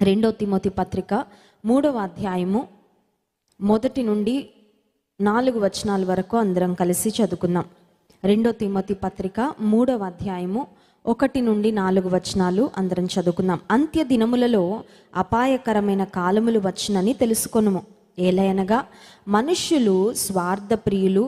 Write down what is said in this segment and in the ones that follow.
రెండో తిమోతి పత్రిక 3వ అధ్యాయము 1 నుండి 4 వచనాల వరకు అందరం కలిసి చదువుకుందాం. రెండో తిమోతి పత్రిక 3వ అధ్యాయము 1 నుండి 4 వచనాలు అందరం చదువుకుందాం. అంత్య దినములలో అపాయకరమైన కాలములు వచ్చునని తెలుసుకొనుము. ఏలయనగా మనుష్యులు స్వార్థప్రియులు,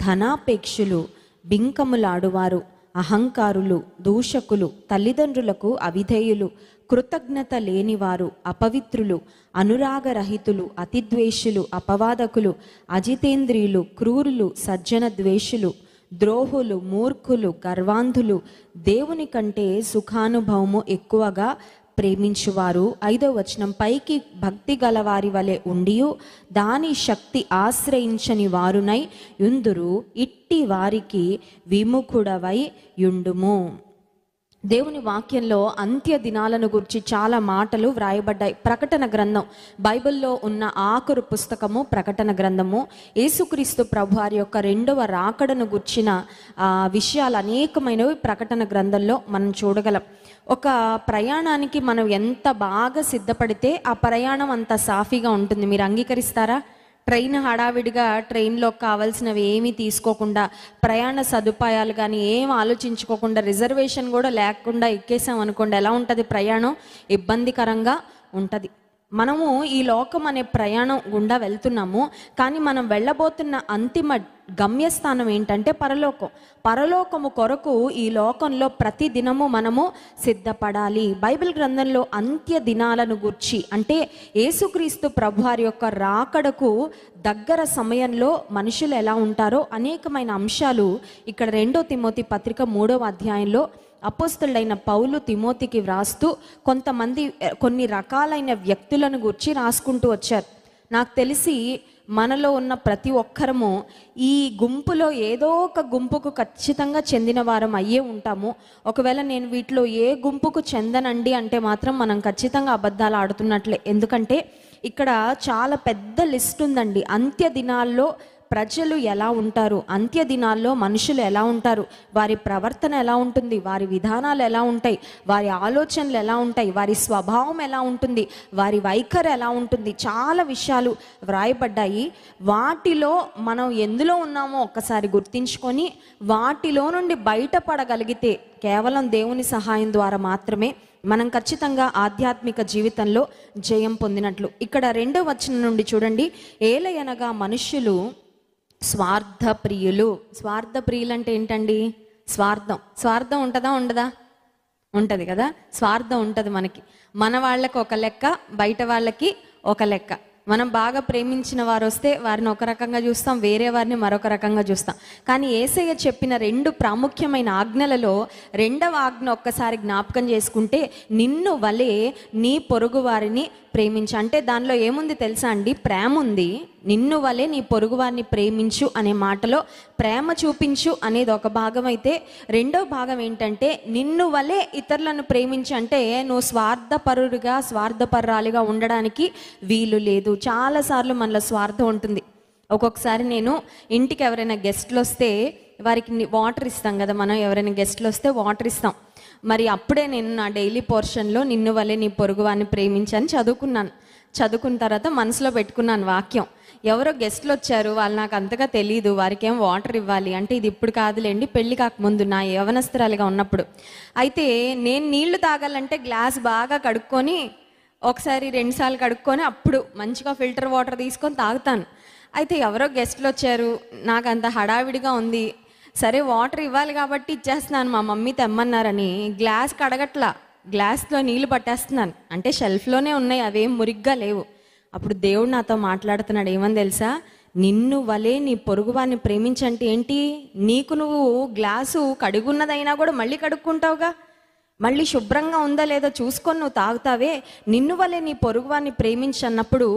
ధనాపేక్షులు, బింకములాడువారు, అహంకారులు, దూషకులు, తల్లిదండ్రులకు అవిధేయులు, కృతజ్ఞత లేనివారు, అపవిత్రులు, అనురాగరహితులు, అతిద్వేషులు, అపవాదకులు, అజితేంద్రియులు, క్రూరులు, సజ్జన ద్వేషులు, ద్రోహులు, మూర్ఖులు, గర్వాంధులు, దేవుని కంటే సుఖానుభవము ఎక్కువగా ప్రేమించువారు. 5వ వచనం, పైకి భక్తి గలవారి వలె ఉండియు దాని శక్తి ఆశ్రయించని వారునై యుందురు. ఇట్టి వారికి విముఖుడవై యుండుము. దేవుని వాక్యంలో అంత్య దినాలను గురించి చాలా మాటలు వ్రాయబడ్డాయి. ప్రకటన గ్రంథం, బైబిల్లో ఉన్న ఆఖరు పుస్తకము ప్రకటన గ్రంథము. యేసుక్రీస్తు ప్రభువారి యొక్క రెండవ రాకడను గుర్చిన విషయాలు అనేకమైనవి ప్రకటన గ్రంథంలో మనం చూడగలం. ఒక ప్రయాణానికి మనం ఎంత బాగా సిద్ధపడితే ఆ ప్రయాణం అంత సాఫీగా ఉంటుంది. మీరు అంగీకరిస్తారా? ట్రైన్ హడావిడిగా ట్రైన్లో కావాల్సినవి ఏమీ తీసుకోకుండా, ప్రయాణ సదుపాయాలు కానీ ఏం ఆలోచించుకోకుండా, రిజర్వేషన్ కూడా లేకుండా ఎక్కేసాం అనుకోండి, ఎలా ఉంటుంది ప్రయాణం? ఇబ్బందికరంగా ఉంటుంది. మనము ఈ లోకం అనే ప్రయాణం గుండా వెళ్తున్నాము, కానీ మనం వెళ్ళబోతున్న అంతిమ గమ్యస్థానం ఏంటంటే పరలోకం. పరలోకము కొరకు ఈ లోకంలో ప్రతి దినము మనము సిద్ధపడాలి. బైబిల్ గ్రంథంలో అంత్య దినాలను గూర్చి, అంటే యేసుక్రీస్తు ప్రభువారి యొక్క రాకడకు దగ్గర సమయంలో మనుషులు ఎలా ఉంటారో అనేకమైన అంశాలు ఇక్కడ రెండో తిమోతి పత్రిక 3వ అధ్యాయంలో అపోస్తలుడైన పౌలు తిమోతికి వ్రాస్తూ కొన్ని రకాలైన వ్యక్తులను గురించి రాసుకుంటూ వచ్చారు. నాకు తెలిసి మనలో ఉన్న ప్రతి ఒక్కరము ఈ గుంపులో ఏదో ఒక గుంపుకు ఖచ్చితంగా చెందిన వారం అయ్యే ఉంటాము. ఒకవేళ నేను వీటిలో ఏ గుంపుకు చెందనండి అంటే మాత్రం మనం ఖచ్చితంగా అబద్ధాలు ఆడుతున్నట్లే. ఎందుకంటే ఇక్కడ చాలా పెద్ద లిస్ట్ ఉందండి. అంత్య దినాల్లో ప్రజలు ఎలా ఉంటారు, అంత్య దినాల్లో మనుషులు ఎలా ఉంటారు, వారి ప్రవర్తన ఎలా ఉంటుంది, వారి విధానాలు ఎలా ఉంటాయి, వారి ఆలోచనలు ఎలా ఉంటాయి, వారి స్వభావం ఎలా ఉంటుంది, వారి వైఖరి ఎలా ఉంటుంది, చాలా విషయాలు వ్రాయబడ్డాయి. వాటిలో మనం ఎందులో ఉన్నామో ఒక్కసారి గుర్తించుకొని వాటిలో నుండి బయటపడగలిగితే కేవలం దేవుని సహాయం ద్వారా మాత్రమే మనం ఖచ్చితంగా ఆధ్యాత్మిక జీవితంలో జయం పొందినట్లు. ఇక్కడ 2వ వచనం నుండి చూడండి, ఏలయనగా మనుష్యులు స్వార్థప్రియులు. స్వార్థప్రియులు అంటే ఏంటండి? స్వార్థం ఉంటుందా? ఉంటుంది కదా. స్వార్థం ఉంటుంది మనకి. మన వాళ్ళకి ఒక లెక్క, బయట వాళ్ళకి ఒక లెక్క. మనం బాగా ప్రేమించిన వారు వస్తే వారిని ఒక రకంగా చూస్తాం, వేరే వారిని మరొక రకంగా చూస్తాం. కానీ యేసయ్య చెప్పిన 2 ప్రాముఖ్యమైన ఆజ్ఞలలో 2వ ఆజ్ఞ ఒక్కసారి జ్ఞాపకం చేసుకుంటే, నిన్ను వలె నీ పొరుగు వారిని ప్రేమించు. అంటే దానిలో ఏముంది తెలుసా అండి? ప్రేమ ఉంది. నిన్ను వలె నీ పొరుగు వారిని ప్రేమించు అనే మాటలో ప్రేమ చూపించు అనేది ఒక భాగం అయితే, రెండో భాగం ఏంటంటే నిన్ను వలె ఇతరులను ప్రేమించు. అంటే నువ్వు స్వార్థపరురాలిగా ఉండడానికి వీలు లేదు. చాలాసార్లు మనలో స్వార్థం ఉంటుంది. ఒక్కొక్కసారి నేను ఇంటికి ఎవరైనా గెస్ట్లు వస్తే వారికి వాటర్ ఇస్తాం కదా, మనం ఎవరైనా గెస్ట్లు వస్తే వాటర్ ఇస్తాం. మరి అప్పుడే నేను నా డైలీ పోర్షన్లో నిన్ను వలె నీ పొరుగువాన్ని ప్రేమించని చదువుకున్న తర్వాత మనసులో పెట్టుకున్నాను వాక్యం. ఎవరో గెస్ట్లు వచ్చారు, వాళ్ళు నాకు అంతగా తెలియదు, వారికి ఏం వాటర్ ఇవ్వాలి అంటే, ఇది ఇప్పుడు కాదులేండి, పెళ్ళి కాకముందు నా యవనస్తురాలిగా ఉన్నప్పుడు. అయితే నేను నీళ్లు తాగాలంటే గ్లాస్ బాగా కడుక్కొని, ఒకసారి 2 సార్లు కడుక్కొని అప్పుడు మంచిగా ఫిల్టర్ వాటర్ తీసుకొని తాగుతాను. అయితే ఎవరో గెస్ట్లు వచ్చారు, నాకు అంత హడావిడిగా ఉంది, సరే వాటర్ ఇవ్వాలి కాబట్టి ఇచ్చేస్తున్నాను, మా మమ్మీ తెమ్మన్నారని గ్లాస్ కడగట్లా, గ్లాస్లో నీళ్లు పట్టేస్తున్నాను. అంటే షెల్ఫ్లోనే ఉన్నాయి, అవేం మురిగ్గా లేవు. అప్పుడు దేవుడు నాతో మాట్లాడుతున్నాడు. ఏమని తెలుసా? నిన్ను వలే నీ పొరుగువాన్ని ప్రేమించంటే ఏంటి? నీకు నువ్వు గ్లాసు కడుగున్నదైనా కూడా మళ్ళీ కడుక్కుంటావుగా, మళ్ళీ శుభ్రంగా ఉందా లేదా చూసుకొని నువ్వు తాగుతావే. నిన్ను వలె నీ పొరుగువాన్ని ప్రేమించన్నప్పుడు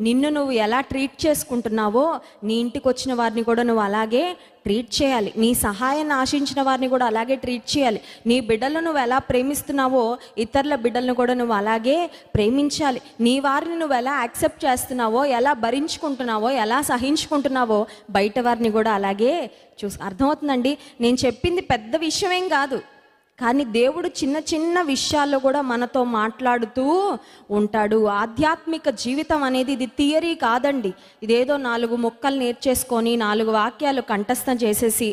నిన్ను నువ్వు ఎలా ట్రీట్ చేసుకుంటున్నావో నీ ఇంటికి వచ్చిన వారిని కూడా నువ్వు అలాగే ట్రీట్ చేయాలి. నీ సహాయాన్ని ఆశించిన వారిని కూడా అలాగే ట్రీట్ చేయాలి. నీ బిడ్డలను నువ్వు ఎలా ప్రేమిస్తున్నావో ఇతరుల బిడ్డలను కూడా నువ్వు అలాగే ప్రేమించాలి. నీ వారిని నువ్వు ఎలా యాక్సెప్ట్ చేస్తున్నావో, ఎలా భరించుకుంటున్నావో, ఎలా సహించుకుంటున్నావో బయట వారిని కూడా అలాగే అర్థమవుతుందండి? నేను చెప్పింది పెద్ద విషయం ఏం కాదు. కానీ దేవుడు చిన్న చిన్న విషయాల్లో కూడా మనతో మాట్లాడుతూ ఉంటాడు. ఆధ్యాత్మిక జీవితం అనేది ఇది థియరీ కాదండి. ఇదేదో 4 ముక్కలు నేర్చేసుకొని 4 వాక్యాలు కంఠస్థం చేసేసి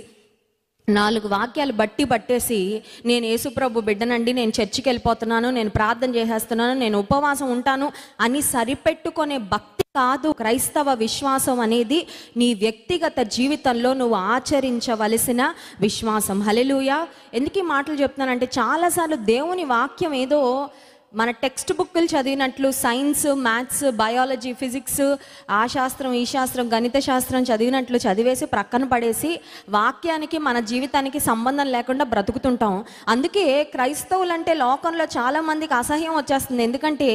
4 వాక్యాలు పట్టేసి నేను యేసుప్రభు బిడ్డనండి, నేను చర్చికి వెళ్ళిపోతున్నాను, నేను ప్రార్థన చేసేస్తున్నాను, నేను ఉపవాసం ఉంటాను అని సరిపెట్టుకునే భక్తి కాదు క్రైస్తవ విశ్వాసం అనేది. నీ వ్యక్తిగత జీవితంలో నువ్వు ఆచరించవలసిన విశ్వాసం. హల్లెలూయా. ఎందుకు ఈ మాటలు చెప్తున్నానంటే, చాలాసార్లు దేవుని వాక్యం ఏదో మన టెక్స్ట్ బుక్లు చదివినట్లు సైన్స్, మ్యాథ్స్, బయాలజీ, ఫిజిక్స్, ఆ శాస్త్రం, ఈ శాస్త్రం, గణిత శాస్త్రం చదివినట్లు చదివేసి ప్రక్కన పడేసి వాక్యానికి మన జీవితానికి సంబంధం లేకుండా బ్రతుకుతుంటాం. అందుకే క్రైస్తవులంటే లోకంలో చాలామందికి అసహ్యం వచ్చేస్తుంది. ఎందుకంటే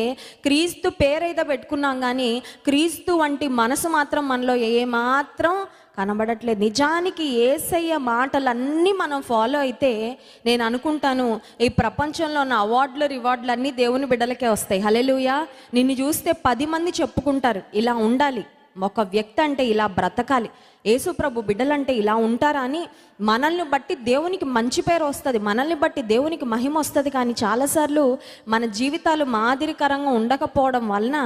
క్రీస్తు పేరైతే పెట్టుకున్నాం కానీ క్రీస్తు వంటి మనసు మాత్రం మనలో ఏమాత్రం కనబడట్లేదు. నిజానికి యేసయ్య మాటలన్నీ మనం ఫాలో అయితే నేను అనుకుంటాను ఈ ప్రపంచంలో ఉన్న అవార్డులు రివార్డులు అన్నీ దేవుని బిడ్డలకే వస్తాయి. హల్లెలూయా. నిన్ను చూస్తే 10 మంది చెప్పుకుంటారు, ఇలా ఉండాలి, ఒక వ్యక్తి అంటే ఇలా బ్రతకాలి, యేసుప్రభు బిడ్డలంటే ఇలా ఉంటారా అని. మనల్ని బట్టి దేవునికి మంచి పేరు వస్తుంది, మనల్ని బట్టి దేవునికి మహిమ వస్తుంది. కానీ చాలాసార్లు మన జీవితాలు మాదిరికరంగా ఉండకపోవడం వలన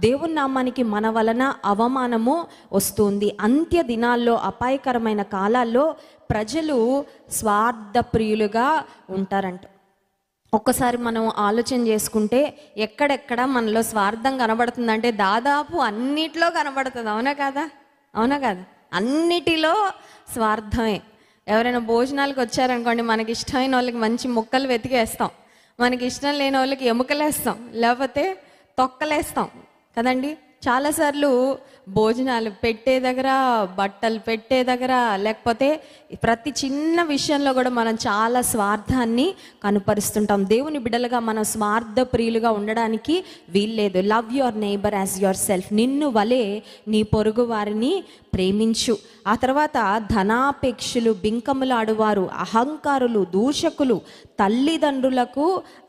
దేవుని నామానికి మన వలన అవమానము వస్తుంది. అంత్య దినాల్లో, అపాయకరమైన కాలాల్లో ప్రజలు స్వార్థప్రియులుగా ఉంటారంట. ఒక్కసారి మనం ఆలోచన చేసుకుంటే ఎక్కడెక్కడ మనలో స్వార్థం కనబడుతుందంటే దాదాపు అన్నిటిలో కనబడుతుంది. అవునా కాదా? అవునా కాదా? అన్నిటిలో స్వార్థమే. ఎవరైనా భోజనాలకు వచ్చారనుకోండి, మనకి ఇష్టమైన వాళ్ళకి మంచి ముక్కలు వెతికేస్తాం, మనకి ఇష్టం లేని వాళ్ళకి ఎముకలేస్తాం, లేకపోతే తొక్కలేస్తాం కదండి. చాలాసార్లు భోజనాలు పెట్టే దగ్గర, బట్టలు పెట్టే దగ్గర, లేకపోతే ప్రతి చిన్న విషయంలో కూడా మనం చాలా స్వార్థాన్ని కనుపరుస్తుంటాం. దేవుని బిడ్డలుగా మనం స్వార్థ ప్రియులుగా ఉండడానికి వీల్లేదు. Love your neighbour as your self. నిన్ను వలె నీ పొరుగు వారిని ప్రేమించు. ఆ తర్వాత ధనాపేక్షులు, బింకములాడువారు, అహంకారులు, దూషకులు, తల్లిదండ్రులకు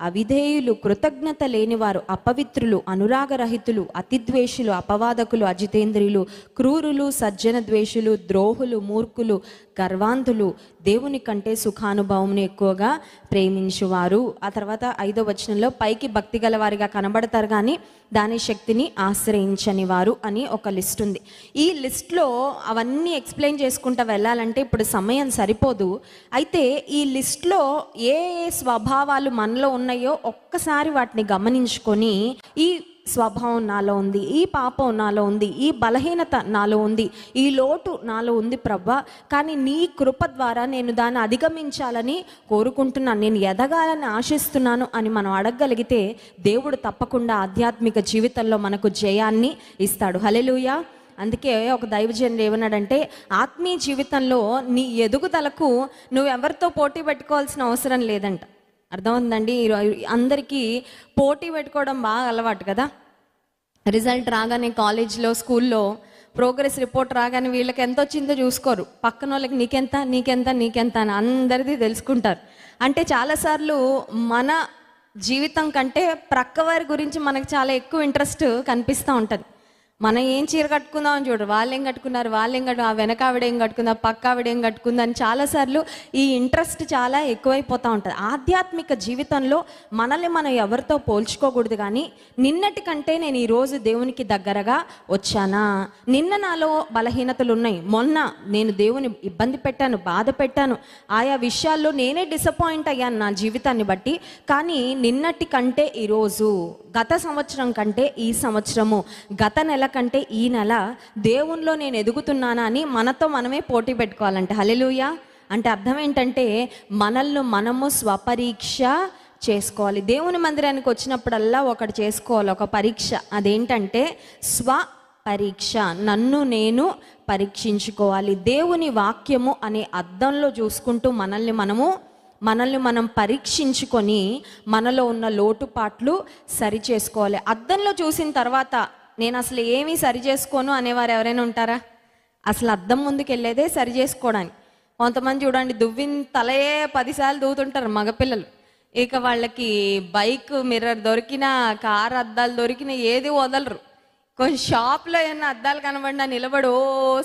అవిధేయులు, కృతజ్ఞత లేనివారు, అపవిత్రులు, అనురాగరహితులు, అతిద్వేషులు, అపవాదకులు, అజితేంద్రియులు, క్రూరులు, సజ్జన ద్వేషులు, ద్రోహులు, మూర్ఖులు, గర్వాంధులు, దేవుని కంటే సుఖానుభవంను ఎక్కువగా ప్రేమించువారు. ఆ తర్వాత 5వ వచనంలో పైకి భక్తి గల వారిగా కనబడతారు కానీ దాని శక్తిని ఆశ్రయించని వారు అని ఒక లిస్ట్ ఉంది. ఈ లిస్ట్లో అవన్నీ ఎక్స్ప్లెయిన్ చేసుకుంటూ వెళ్ళాలంటే ఇప్పుడు సమయం సరిపోదు. అయితే ఈ లిస్ట్లో ఏ ఏ స్వభావాలు మనలో ఉన్నాయో ఒక్కసారి వాటిని గమనించుకొని, ఈ స్వభావం నాలో ఉంది, ఈ పాపం నాలో ఉంది, ఈ బలహీనత నాలో ఉంది, ఈ లోటు నాలో ఉంది ప్రభా, కానీ నీ కృప ద్వారా నేను దాన్ని అధిగమించాలని కోరుకుంటున్నాను, నేను ఎదగాలని ఆశిస్తున్నాను అని మనం అడగగలిగితే దేవుడు తప్పకుండా ఆధ్యాత్మిక జీవితంలో మనకు జయాన్ని ఇస్తాడు. హల్లెలూయా. అందుకే ఒక దైవజనుడు ఏమన్నాడంటే, ఆత్మీయ జీవితంలో నీ ఎదుగుదలకు నువ్వెవరితో పోటీ పెట్టుకోవాల్సిన అవసరం లేదంట. అర్థమవుతుందండి? అందరికీ పోటీ పెట్టుకోవడం బాగా అలవాటు కదా. రిజల్ట్ రాగానే కాలేజ్లో, స్కూల్లో ప్రోగ్రెస్ రిపోర్ట్ రాగానే వీళ్ళకి ఎంత వచ్చిందో చూసుకోరు, పక్కన వాళ్ళకి నీకెంత నీకెంత నీకెంత అని అందరిది తెలుసుకుంటారు. అంటే చాలాసార్లు మన జీవితం కంటే ప్రక్కవారి గురించి మనకు చాలా ఎక్కువ ఇంట్రెస్ట్ కనిపిస్తూ ఉంటుంది. మనం ఏం చీర కట్టుకుందామని చూడరు, వాళ్ళేం కట్టుకున్నారు, ఆ వెనక ఆవిడేం కట్టుకుందా, పక్క ఆవిడేం కట్టుకుందా అని చాలాసార్లు ఈ ఇంట్రెస్ట్ చాలా ఎక్కువైపోతూ ఉంటుంది. ఆధ్యాత్మిక జీవితంలో మనల్ని మనం ఎవరితో పోల్చుకోకూడదు. కానీ నిన్నటి కంటే నేను ఈరోజు దేవునికి దగ్గరగా వచ్చానా, నిన్న నాలో బలహీనతలు ఉన్నాయి, మొన్న నేను దేవుని ఇబ్బంది పెట్టాను, బాధ పెట్టాను, ఆయా విషయాల్లో నేనే డిసప్పాయింట్ అయ్యాను నా జీవితాన్ని బట్టి. కానీ నిన్నటి కంటే ఈరోజు, గత సంవత్సరం కంటే ఈ సంవత్సరము, గత నెల కంటే ఈ నెల దేవునిలో నేను ఎదుగుతున్నానా అని మనతో మనమే పోటీ పెట్టుకోవాలంటే. హల్లెలూయా. అంటే అర్థం ఏంటంటే మనల్ని మనము స్వపరీక్ష చేసుకోవాలి. దేవుని మందిరానికి వచ్చినప్పుడల్లా ఒకటి చేసుకోవాలి, ఒక పరీక్ష. అదేంటంటే స్వపరీక్ష. నన్ను నేను పరీక్షించుకోవాలి. దేవుని వాక్యము అనే అద్దంలో చూసుకుంటూ మనల్ని మనం పరీక్షించుకొని మనలో ఉన్న లోటుపాట్లు సరి చేసుకోవాలి. అద్దంలో చూసిన తర్వాత నేను అసలు ఏమీ సరి చేసుకోను అనేవారు ఎవరైనా ఉంటారా? అసలు అద్దం ముందుకు వెళ్ళేదే సరి చేసుకోవడానికి. కొంతమంది చూడండి, దువ్విన తలయే 10 సార్లు దూవుతుంటారు మగపిల్లలు. ఇక వాళ్ళకి బైక్ మిర్రర్ దొరికినా, కార్ అద్దాలు దొరికినా ఏది వదలరు. కొంచెం షాప్లో ఏమన్నా అద్దాలు కనబడినా నిలబడి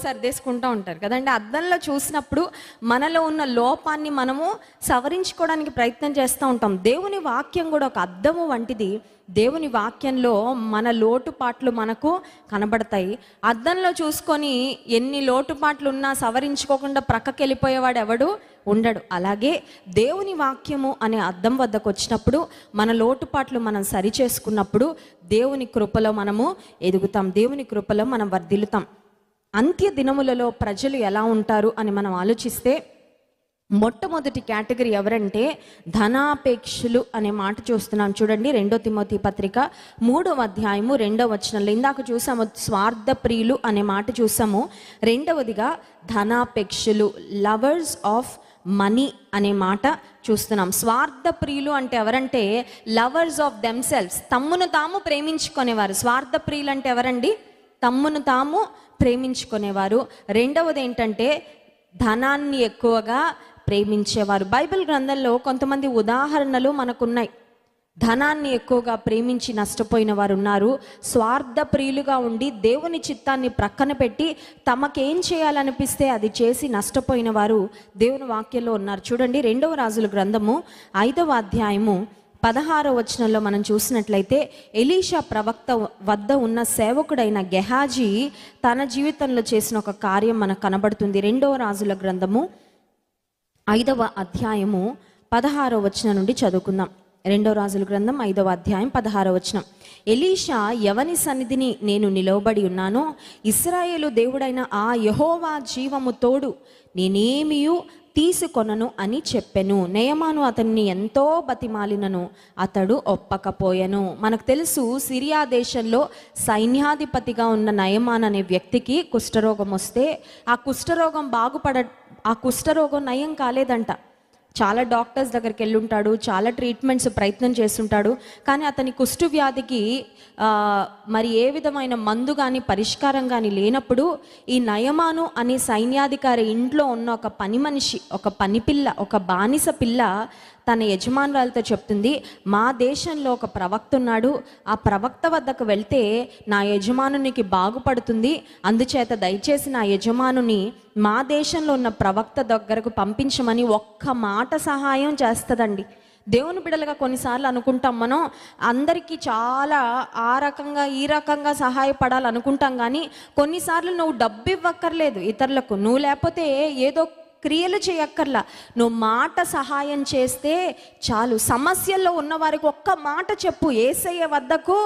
సర్దేసుకుంటూ ఉంటారు కదండి. అద్దంలో చూసినప్పుడు మనలో ఉన్న లోపాన్ని మనము సవరించుకోవడానికి ప్రయత్నం చేస్తూ ఉంటాం. దేవుని వాక్యం కూడా ఒక అద్దము వంటిది. దేవుని వాక్యంలో మన లోటుపాట్లు మనకు కనబడతాయి. అద్దంలో చూసుకొని ఎన్ని లోటుపాట్లు ఉన్నా సవరించుకోకుండా ప్రక్కకి వెళ్ళిపోయేవాడు ఎవడు ఉండడు. అలాగే దేవుని వాక్యము అనే అద్దం వద్దకు వచ్చినప్పుడు మన లోటుపాట్లు మనం సరి చేసుకున్నప్పుడు దేవుని కృపలో మనము ఎదుగుతాం, దేవుని కృపలో మనం వర్ధిల్లుతాం. అంత్య దినములలో ప్రజలు ఎలా ఉంటారు అని మనం ఆలోచిస్తే మొట్టమొదటి కేటగిరీ ఎవరంటే ధనాపేక్షులు అనే మాట చూస్తున్నాం. చూడండి 2 తిమోతి పత్రిక 3వ అధ్యాయము 2వ వచనంలో ఇందాక చూసాము స్వార్థ ప్రియులు అనే మాట చూసాము. రెండవదిగా ధనాపేక్షులు, లవర్స్ ఆఫ్ మనీ అనే మాట చూస్తున్నాం. స్వార్థ ప్రియులు అంటే ఎవరంటే లవర్స్ ఆఫ్ దెమ్సెల్వ్స్, తమ్మును తాము ప్రేమించుకునేవారు. స్వార్థ ప్రియులు అంటే ఎవరండి? తమ్మును తాము ప్రేమించుకునేవారు. రెండవది ఏంటంటే ధనాన్ని ఎక్కువగా ప్రేమించేవారు. బైబిల్ గ్రంథంలో కొంతమంది ఉదాహరణలు మనకున్నాయి. ధనాన్ని ఎక్కువగా ప్రేమించి నష్టపోయిన వారు ఉన్నారు. స్వార్థ ప్రియులుగా ఉండి దేవుని చిత్తాన్ని ప్రక్కన పెట్టి తమకేం చేయాలనిపిస్తే అది చేసి నష్టపోయిన వారు దేవుని వాక్యంలో ఉన్నారు. చూడండి 2వ రాజుల గ్రంథము 5వ అధ్యాయము 16వ వచనంలో మనం చూసినట్లయితే ఎలీషా ప్రవక్త వద్ద ఉన్న సేవకుడైన గెహాజీ తన జీవితంలో చేసిన ఒక కార్యం మనకు కనబడుతుంది. 2వ రాజుల గ్రంథము 5వ అధ్యాయము 16వ వచనం నుండి చదువుకుందాం. 2వ రాజుల గ్రంథం 5వ అధ్యాయం 16వ వచనం. ఎలీషా ఎవని సన్నిధిని నేను నిలవబడి ఉన్నానో ఇశ్రాయేలు దేవుడైన ఆ యెహోవా జీవము తోడు నేనేమియు తీసుకొనను అని చెప్పెను. నయమాను అతన్ని ఎంతో బతిమాలినను అతడు ఒప్పకపోయెను. మనకు తెలుసు సిరియా దేశంలో సైన్యాధిపతిగా ఉన్న నయమాన్ అనే వ్యక్తికి కుష్ఠరోగం వస్తే ఆ కుష్ఠరోగం నయం కాలేదంట. చాలా డాక్టర్స్ దగ్గరికి వెళ్ళుంటాడు, చాలా ట్రీట్మెంట్స్ ప్రయత్నం చేస్తుంటాడు. కానీ అతని కుష్టు వ్యాధికి మరి ఏ విధమైన మందు కానీ పరిష్కారం కానీ లేనప్పుడు ఈ నయమాను అనే సైన్యాధికారి ఇంట్లో ఉన్న ఒక పని మనిషి, ఒక పని పిల్ల, ఒక బానిస పిల్ల తన యజమానురాలతో చెప్తుంది, మా దేశంలో ఒక ప్రవక్త ఉన్నాడు, ఆ ప్రవక్త వద్దకు వెళ్తే నా యజమానునికి బాగుపడుతుంది, అందుచేత దయచేసి నా యజమానుని మా దేశంలో ఉన్న ప్రవక్త దగ్గరకు పంపించమని ఒక్క మాట సహాయం చేస్తుందండి. దేవుని బిడ్డలుగా కొన్నిసార్లు అనుకుంటాం మనం అందరికీ చాలా ఆ రకంగా ఈ రకంగా సహాయపడాలనుకుంటాం. కానీ కొన్నిసార్లు నువ్వు డబ్బు ఇవ్వక్కర్లేదు ఇతరులకు, నువ్వు లేకపోతే ఏదో క్రియలు చేయక్కర్లా, నువ్వు మాట సహాయం చేస్తే చాలు. సమస్యల్లో ఉన్న వారికి ఒక్క మాట చెప్పు, యేసయ్య వద్దకు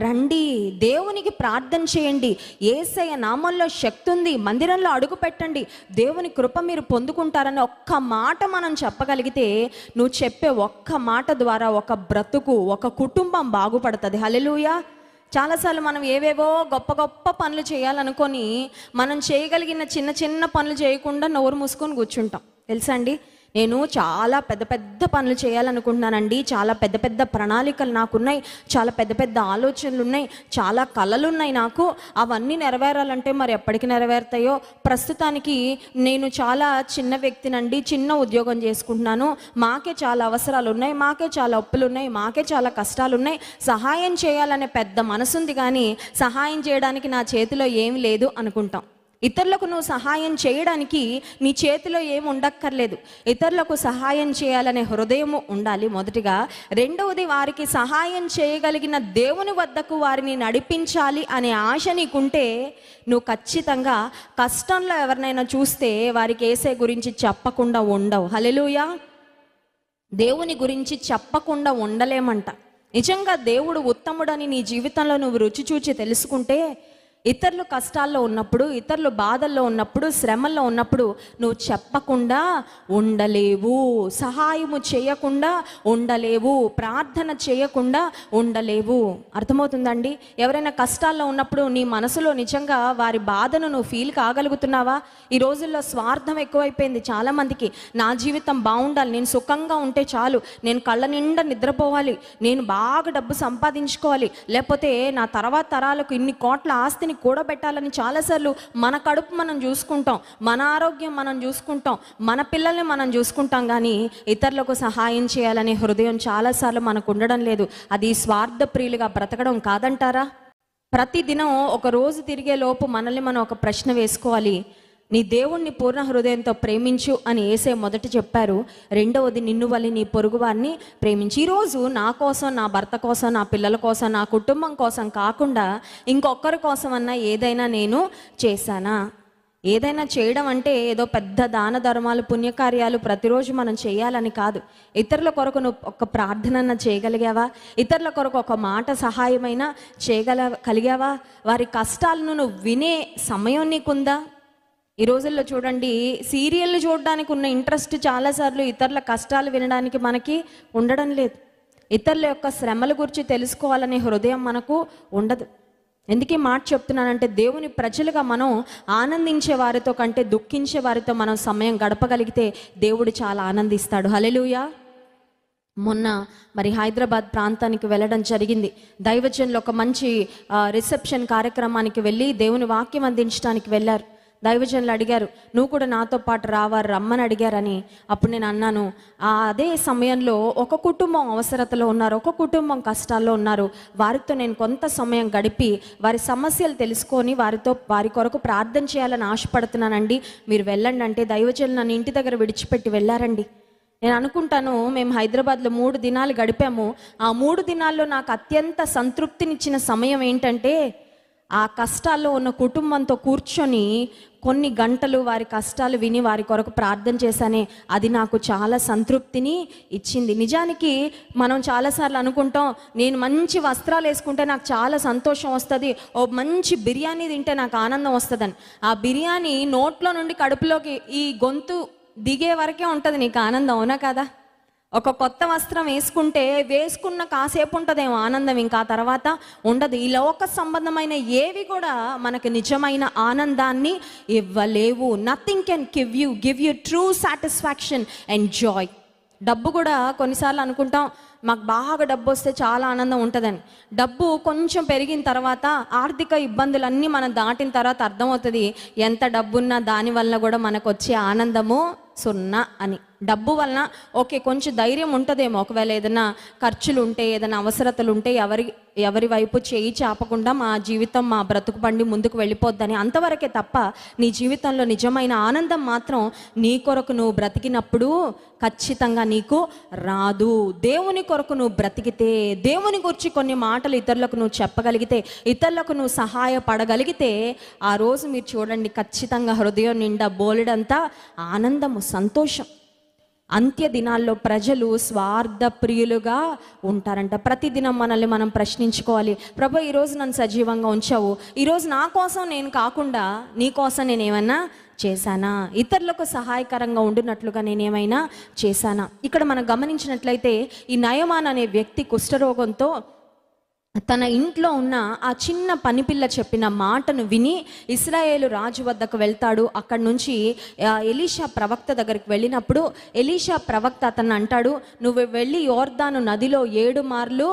రండి, దేవునికి ప్రార్థన చేయండి, యేసయ్య నామంలో శక్తి ఉంది, మందిరంలో అడుగు పెట్టండి, దేవుని కృప మీరు పొందుకుంటారని ఒక్క మాట మనం చెప్పగలిగితే నువ్వు చెప్పే ఒక్క మాట ద్వారా ఒక బ్రతుకు, ఒక కుటుంబం బాగుపడుతుంది. హల్లెలూయా. చాలాసార్లు మనం ఏవేవో గొప్ప గొప్ప పనులు చేయాలనుకొని మనం చేయగలిగిన చిన్న చిన్న పనులు చేయకుండా నోరు మూసుకొని కూర్చుంటాం. తెలుసా అండి, నేను చాలా పెద్ద పెద్ద పనులు చేయాలనుకుంటున్నానండి, చాలా పెద్ద పెద్ద ప్రణాళికలు నాకున్నాయి, చాలా పెద్ద పెద్ద ఆలోచనలు ఉన్నాయి, చాలా కళలు ఉన్నాయి నాకు, అవన్నీ నెరవేరాలంటే మరి ఎప్పటికి నెరవేరుతాయో, ప్రస్తుతానికి నేను చాలా చిన్న వ్యక్తినండి, చిన్న ఉద్యోగం చేసుకుంటున్నాను, మాకే చాలా అవసరాలు ఉన్నాయి, మాకే చాలా అప్పులు ఉన్నాయి, మాకే చాలా కష్టాలు ఉన్నాయి, సహాయం చేయాలనే పెద్ద మనసుంది కానీ సహాయం చేయడానికి నా చేతిలో ఏమి లేదు అనుకుంటాం. ఇతరులకు నువ్వు సహాయం చేయడానికి నీ చేతిలో ఏమి ఉండక్కర్లేదు, ఇతరులకు సహాయం చేయాలనే హృదయము ఉండాలి మొదటిగా. రెండవది, వారికి సహాయం చేయగలిగిన దేవుని వద్దకు వారిని నడిపించాలి అనే ఆశ నీకుంటే నువ్వు ఖచ్చితంగా కష్టంలో ఎవరినైనా చూస్తే వారికి యేసయ్య గురించి చెప్పకుండా ఉండవు. హల్లెలూయా. దేవుని గురించి చెప్పకుండా ఉండలేమంట. నిజంగా దేవుడు ఉత్తముడని నీ జీవితంలో నువ్వు రుచి చూచి తెలుసుకుంటే ఇతరులు కష్టాల్లో ఉన్నప్పుడు, ఇతరులు బాధల్లో ఉన్నప్పుడు, శ్రమల్లో ఉన్నప్పుడు నువ్వు చెప్పకుండా ఉండలేవు, సహాయము చేయకుండా ఉండలేవు, ప్రార్థన చేయకుండా ఉండలేవు. అర్థమవుతుందండి? ఎవరైనా కష్టాల్లో ఉన్నప్పుడు నీ మనసులో నిజంగా వారి బాధను నువ్వు ఫీల్ కాగలుగుతున్నావా? ఈ రోజుల్లో స్వార్థం ఎక్కువైపోయింది చాలామందికి. నా జీవితం బాగుండాలి, నేను సుఖంగా ఉంటే చాలు, నేను కళ్ళ నిండా నిద్రపోవాలి, నేను బాగా డబ్బు సంపాదించుకోవాలి, లేకపోతే నా తర్వాత తరాలకు ఇన్ని కోట్ల ఆస్తిని కూడబెట్టాలని చాలాసార్లు మన కడుపు మనం చూసుకుంటాం, మన ఆరోగ్యం మనం చూసుకుంటాం, మన పిల్లల్ని మనం చూసుకుంటాం. కానీ ఇతరులకు సహాయం చేయాలనే హృదయం చాలాసార్లు మనకు ఉండడం లేదు. అది స్వార్థ ప్రియులుగా బ్రతకడం కాదంటారా? ప్రతిదినం ఒక రోజు తిరిగే లోపు మనల్ని మనం ఒక ప్రశ్న వేసుకోవాలి. నీ దేవుణ్ణి పూర్ణ హృదయంతో ప్రేమించు అని యేసే మొదట చెప్పారు. రెండవది, నిన్ను వలె నీ పొరుగువారిని ప్రేమించు. ఈరోజు నా కోసం, నా భర్త కోసం, నా పిల్లల కోసం, నా కుటుంబం కోసం కాకుండా ఇంకొకరి కోసం అన్నా ఏదైనా నేను చేశానా? ఏదైనా చేయడం అంటే ఏదో పెద్ద దాన ధర్మాలు, పుణ్యకార్యాలు ప్రతిరోజు మనం చేయాలని కాదు. ఇతరుల కొరకు నువ్వు ఒక ప్రార్థన చేయగలిగావా? ఇతరుల కొరకు ఒక మాట సహాయమైనా చేయగలిగావా? వారి కష్టాలను నువ్వు వినే సమయం నీకుందా? ఈ రోజుల్లో చూడండి, సీరియళ్ళు చూడడానికి ఉన్న ఇంట్రెస్ట్ చాలాసార్లు ఇతరుల కష్టాలు వినడానికి మనకి ఉండడం లేదు. ఇతరుల యొక్క శ్రమల గురించి తెలుసుకోవాలనే హృదయం మనకు ఉండదు. ఎందుకు ఈ మాట చెప్తున్నానంటే, దేవుని ప్రజలుగా మనం ఆనందించే వారితో కంటే దుఃఖించే వారితో మనం సమయం గడపగలిగితే దేవుడు చాలా ఆనందిస్తాడు. హల్లెలూయా. మొన్న మరి హైదరాబాద్ ప్రాంతానికి వెళ్ళడం జరిగింది. దైవజనులు ఒక మంచి రిసెప్షన్ కార్యక్రమానికి వెళ్ళి దేవుని వాక్యం అందించడానికి వెళ్ళారు. దైవజనులు అడిగారు, నువ్వు కూడా నాతో పాటు రమ్మని అడిగారని. అప్పుడు నేను అన్నాను, అదే సమయంలో ఒక కుటుంబం అవసరతలో ఉన్నారు, ఒక కుటుంబం కష్టాల్లో ఉన్నారు, వారితో నేను కొంత సమయం గడిపి వారి సమస్యలు తెలుసుకొని వారి కొరకు ప్రార్థన చేయాలని ఆశపడుతున్నానండి, మీరు వెళ్ళండి అంటే దైవజనులు నన్ను ఇంటి దగ్గర విడిచిపెట్టి వెళ్ళారండి. నేను అనుకుంటాను, మేము హైదరాబాద్లో 3 దినాలు గడిపాము. ఆ 3 దినాల్లో నాకు అత్యంత సంతృప్తినిచ్చిన సమయం ఏంటంటే, ఆ కష్టాల్లో ఉన్న కుటుంబంతో కూర్చొని కొన్ని గంటలు వారి కష్టాలు విని వారి కొరకు ప్రార్థన చేశానే, అది నాకు చాలా సంతృప్తిని ఇచ్చింది. నిజానికి మనం చాలాసార్లు అనుకుంటాం, నేను మంచి వస్త్రాలు వేసుకుంటే నాకు చాలా సంతోషం వస్తుంది, ఓ మంచి బిర్యానీ తింటే నాకు ఆనందం వస్తుందని. ఆ బిర్యానీ నోట్లో నుండి కడుపులోకి ఈ గొంతు దిగే వరకే ఉంటుంది నీకు ఆనందం, అవునా కదా? ఒక కొత్త వస్త్రం వేసుకున్న కాసేపు ఉంటుందేమో ఆనందం, ఇంకా తర్వాత ఉండదు. ఈ లోక సంబంధమైన ఏవి కూడా మనకు నిజమైన ఆనందాన్ని ఇవ్వలేవు. Nothing can give you true satisfaction and joy. డబ్బు కూడా కొన్నిసార్లు అనుకుంటాం, మాకు బాగా డబ్బు వస్తే చాలా ఆనందం ఉంటుందని. డబ్బు కొంచెం పెరిగిన తర్వాత, ఆర్థిక ఇబ్బందులన్నీ మనం దాటిన తర్వాత అర్థమవుతుంది, ఎంత డబ్బున్నా దానివల్ల కూడా మనకు వచ్చే ఆనందము సున్నా అని. డబ్బు వలన ఓకే కొంచెం ధైర్యం ఉంటుందేమో, ఒకవేళ ఏదైనా ఖర్చులు ఉంటే, ఏదైనా అవసరతలు ఉంటే ఎవరి వైపు చేయి చాపకుండా మా జీవితం, మా బ్రతుకు బండి ముందుకు వెళ్ళిపోద్దని, అంతవరకే తప్ప నీ జీవితంలో నిజమైన ఆనందం మాత్రం నీ కొరకు నువ్వు బ్రతికినప్పుడు ఖచ్చితంగా నీకు రాదు. దేవుని కొరకు నువ్వు బ్రతికితే, దేవుని గురించి కొన్ని మాటలు ఇతరులకు నువ్వు చెప్పగలిగితే, ఇతరులకు నువ్వు సహాయపడగలిగితే, ఆ రోజు మీరు చూడండి ఖచ్చితంగా హృదయం నిండా బోలెడంతా ఆనందము, సంతోషం. అంత్య దినాల్లో ప్రజలు స్వార్థ ప్రియులుగా ఉంటారంట. ప్రతిదినం మనల్ని మనం ప్రశ్నించుకోవాలి, ప్రభు ఈరోజు నన్ను సజీవంగా ఉంచావు, ఈరోజు నా కోసం నేను కాకుండా నీ కోసం నేనేమన్నా చేశానా? ఇతరులకు సహాయకరంగా ఉండినట్లుగా నేనేమైనా చేశానా? ఇక్కడ మనం గమనించినట్లయితే, ఈ నయమాన్ అనే వ్యక్తి కుష్ఠరోగంతో తన ఇంట్లో ఉన్న ఆ చిన్న పనిపిల్ల చెప్పిన మాటను విని ఇశ్రాయేలు రాజు వద్దకు వెళ్తాడు. అక్కడి నుంచి ఎలీషా ప్రవక్త దగ్గరికి వెళ్ళినప్పుడు ఎలీషా ప్రవక్త అతన్ని అంటాడు, నువ్వు వెళ్ళి యోర్దాను నదిలో 7 మార్లు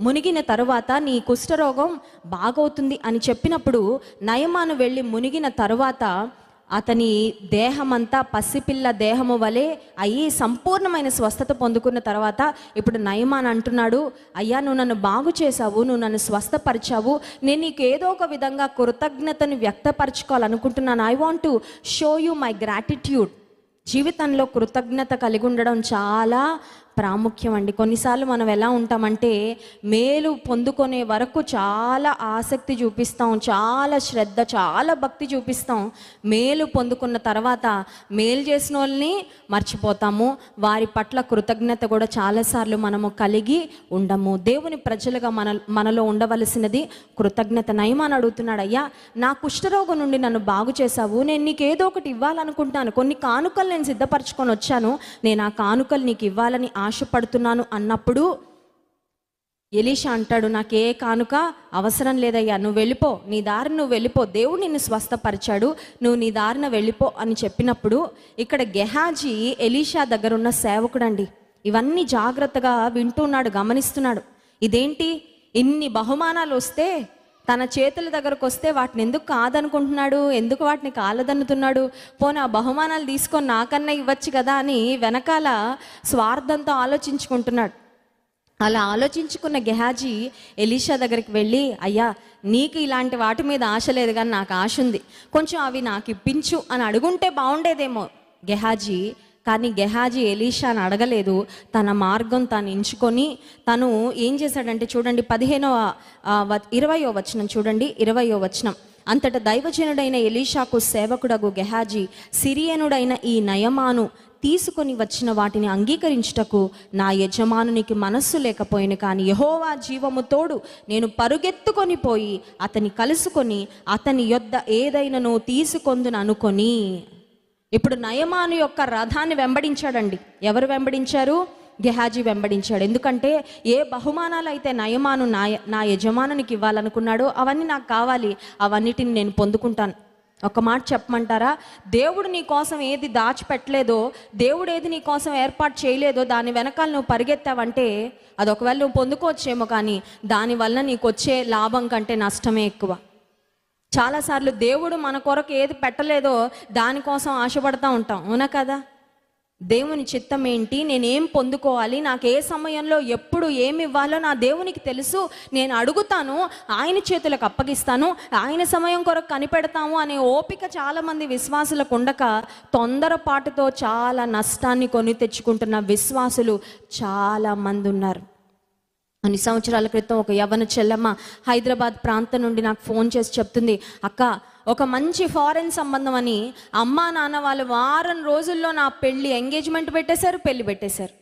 మునిగిన తరువాత నీ కుష్ఠరోగం బాగవుతుంది అని చెప్పినప్పుడు, నయమాను వెళ్ళి మునిగిన తరువాత అతని దేహమంతా పసిపిల్ల దేహము వలె అయ్యి సంపూర్ణమైన స్వస్థత పొందుకున్న తర్వాత ఇప్పుడు నయమాన్ అంటున్నాడు, అయ్యా నువ్వు నన్ను బాగు చేశావు, నువ్వు నన్ను స్వస్థపరిచావు, నేను నీకు ఏదో ఒక విధంగా కృతజ్ఞతను వ్యక్తపరచుకోవాలనుకుంటున్నాను. I want to show you my gratitude. జీవితంలో కృతజ్ఞత కలిగి ఉండడం చాలా ప్రాముఖ్యం అండి. కొన్నిసార్లు మనం ఎలా ఉంటామంటే, మేలు పొందుకునే వరకు చాలా ఆసక్తి చూపిస్తాం, చాలా శ్రద్ధ, చాలా భక్తి చూపిస్తాం. మేలు పొందుకున్న తర్వాత మేలు చేసిన వాళ్ళని మర్చిపోతాము, వారి పట్ల కృతజ్ఞత కూడా చాలాసార్లు మనము కలిగి ఉండము. దేవుని ప్రజలుగా మనలో ఉండవలసినది కృతజ్ఞత. నయమాన్ అడుగుతున్నాడు, అయ్యా నా కుష్ఠరోగం నుండి నన్ను బాగు చేశావు, నేను నీకు ఏదో ఒకటి ఇవ్వాలనుకుంటున్నాను, కొన్ని కానుకలు నేను సిద్ధపరచుకొని వచ్చాను, నేను ఆ కానుకలు నీకు ఇవ్వాలని ఆశపడుతున్నాను అన్నప్పుడు ఎలీషా అంటాడు, నాకు ఏ కానుక అవసరం లేదయ్యా, నువ్వు వెళ్ళిపో, నీ దారిని నువ్వు వెళ్ళిపో, దేవుడు నిన్ను స్వస్థపరిచాడు, నువ్వు నీ దారిన వెళ్ళిపో అని చెప్పినప్పుడు, ఇక్కడ గెహాజీ ఎలీషా దగ్గర ఉన్న సేవకుడు అండి, ఇవన్నీ జాగ్రత్తగా వింటున్నాడు, గమనిస్తున్నాడు. ఇదేంటి ఇన్ని బహుమానాలు వస్తే, తన చేతుల దగ్గరకు వస్తే వాటిని ఎందుకు కాదనుకుంటున్నాడు, ఎందుకు వాటిని కాలదన్నుతున్నాడు, పోనీ ఆ బహుమానాలు తీసుకొని నాకన్నా ఇవ్వచ్చు కదా అని వెనకాల స్వార్థంతో ఆలోచించుకుంటున్నాడు. అలా ఆలోచించుకున్న గెహాజీ ఎలీషా దగ్గరికి వెళ్ళి, అయ్యా నీకు ఇలాంటి వాటి మీద ఆశ లేదు కానీ నాకు ఆశ ఉంది, కొంచెం అవి నాకు ఇప్పించు అని అడుగుంటే బాగుండేదేమో గెహాజీ. కానీ గెహాజీ ఎలీషాని అడగలేదు. తన మార్గం తాను ఎంచుకొని తను ఏం చేశాడంటే చూడండి 20వ వచనం చూడండి, 20వ వచనం. అంతటా దైవజనుడైన ఎలీషాకు సేవకుడగు గెహాజీ సిరియనుడైన ఈ నయమాను తీసుకొని వచ్చిన వాటిని అంగీకరించుటకు నా యజమానునికి మనస్సు లేకపోయిన, కానీ యెహోవా జీవము తోడు నేను పరుగెత్తుకొని పోయి అతని కలుసుకొని అతని యొద్ద ఏదైనాను తీసుకొందును అనుకొని. ఇప్పుడు నయమాను యొక్క రథాన్ని వెంబడించాడండి. ఎవరు వెంబడించారు? గెహాజీ వెంబడించాడు. ఎందుకంటే ఏ బహుమానాలు అయితే నయమాను నా యజమానునికి ఇవ్వాలనుకున్నాడో అవన్నీ నాకు కావాలి, అవన్నిటిని నేను పొందుకుంటాను. ఒక మాట చెప్పమంటారా? దేవుడు నీ కోసం ఏది దాచిపెట్టలేదో, దేవుడు ఏది నీ కోసం ఏర్పాటు చేయలేదో దాని వెనకాల నువ్వు పరిగెత్తావంటే అది ఒకవేళ నువ్వు పొందుకోవచ్చేమో, కానీ దానివల్ల నీకు వచ్చే లాభం కంటే నష్టమే ఎక్కువ. చాలాసార్లు దేవుడు మన కొరకు ఏది పెట్టలేదో దానికోసం ఆశపడతా ఉంటాం, అవునా కదా? దేవుని చిత్తం ఏంటి, నేనేం పొందుకోవాలి, నాకు ఏ సమయంలో ఎప్పుడు ఏమి ఇవ్వాలో నా దేవునికి తెలుసు, నేను అడుగుతాను, ఆయన చేతులకు అప్పగిస్తాను, ఆయన సమయం కొరకు కనిపెడతాము అనే ఓపిక చాలామంది విశ్వాసులకు ఉండక తొందరపాటుతో చాలా నష్టాన్ని కొని తెచ్చుకుంటున్న విశ్వాసులు చాలామంది ఉన్నారు. కొన్ని సంవత్సరాల క్రితం ఒక యవ్వన చెల్లెమ్మ హైదరాబాద్ ప్రాంతం నుండి నాకు ఫోన్ చేసి చెప్తుంది, అక్క ఒక మంచి ఫారెన్ సంబంధం అని అమ్మా నాన్న వాళ్ళు వారం రోజుల్లో నా ఎంగేజ్మెంట్ పెట్టేశారు, పెళ్లి పెట్టేశారు.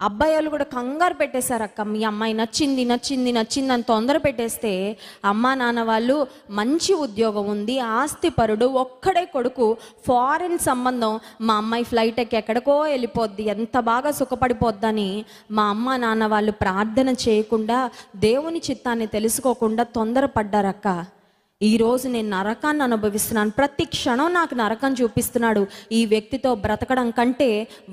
అబ్బాయి వాళ్ళు కూడా కంగారు పెట్టేశారు, అక్క మీ అమ్మాయి నచ్చింది నచ్చింది నచ్చింది అని తొందర పెట్టేస్తే అమ్మా నాన్న వాళ్ళు మంచి ఉద్యోగం ఉంది, ఆస్తిపరుడు, ఒక్కడే కొడుకు, ఫారెన్ సంబంధం, మా అమ్మాయి ఫ్లైట్ ఎక్కి ఎక్కడికో వెళ్ళిపోద్ది, ఎంత బాగా సుఖపడిపోద్దని మా అమ్మ నాన్న వాళ్ళు ప్రార్థన చేయకుండా దేవుని చిత్తాన్ని తెలుసుకోకుండా తొందరపడ్డారక్క. ఈరోజు నేను నరకాన్ని అనుభవిస్తున్నాను, ప్రతి క్షణం నాకు నరకం చూపిస్తున్నాడు, ఈ వ్యక్తితో బ్రతకడం కంటే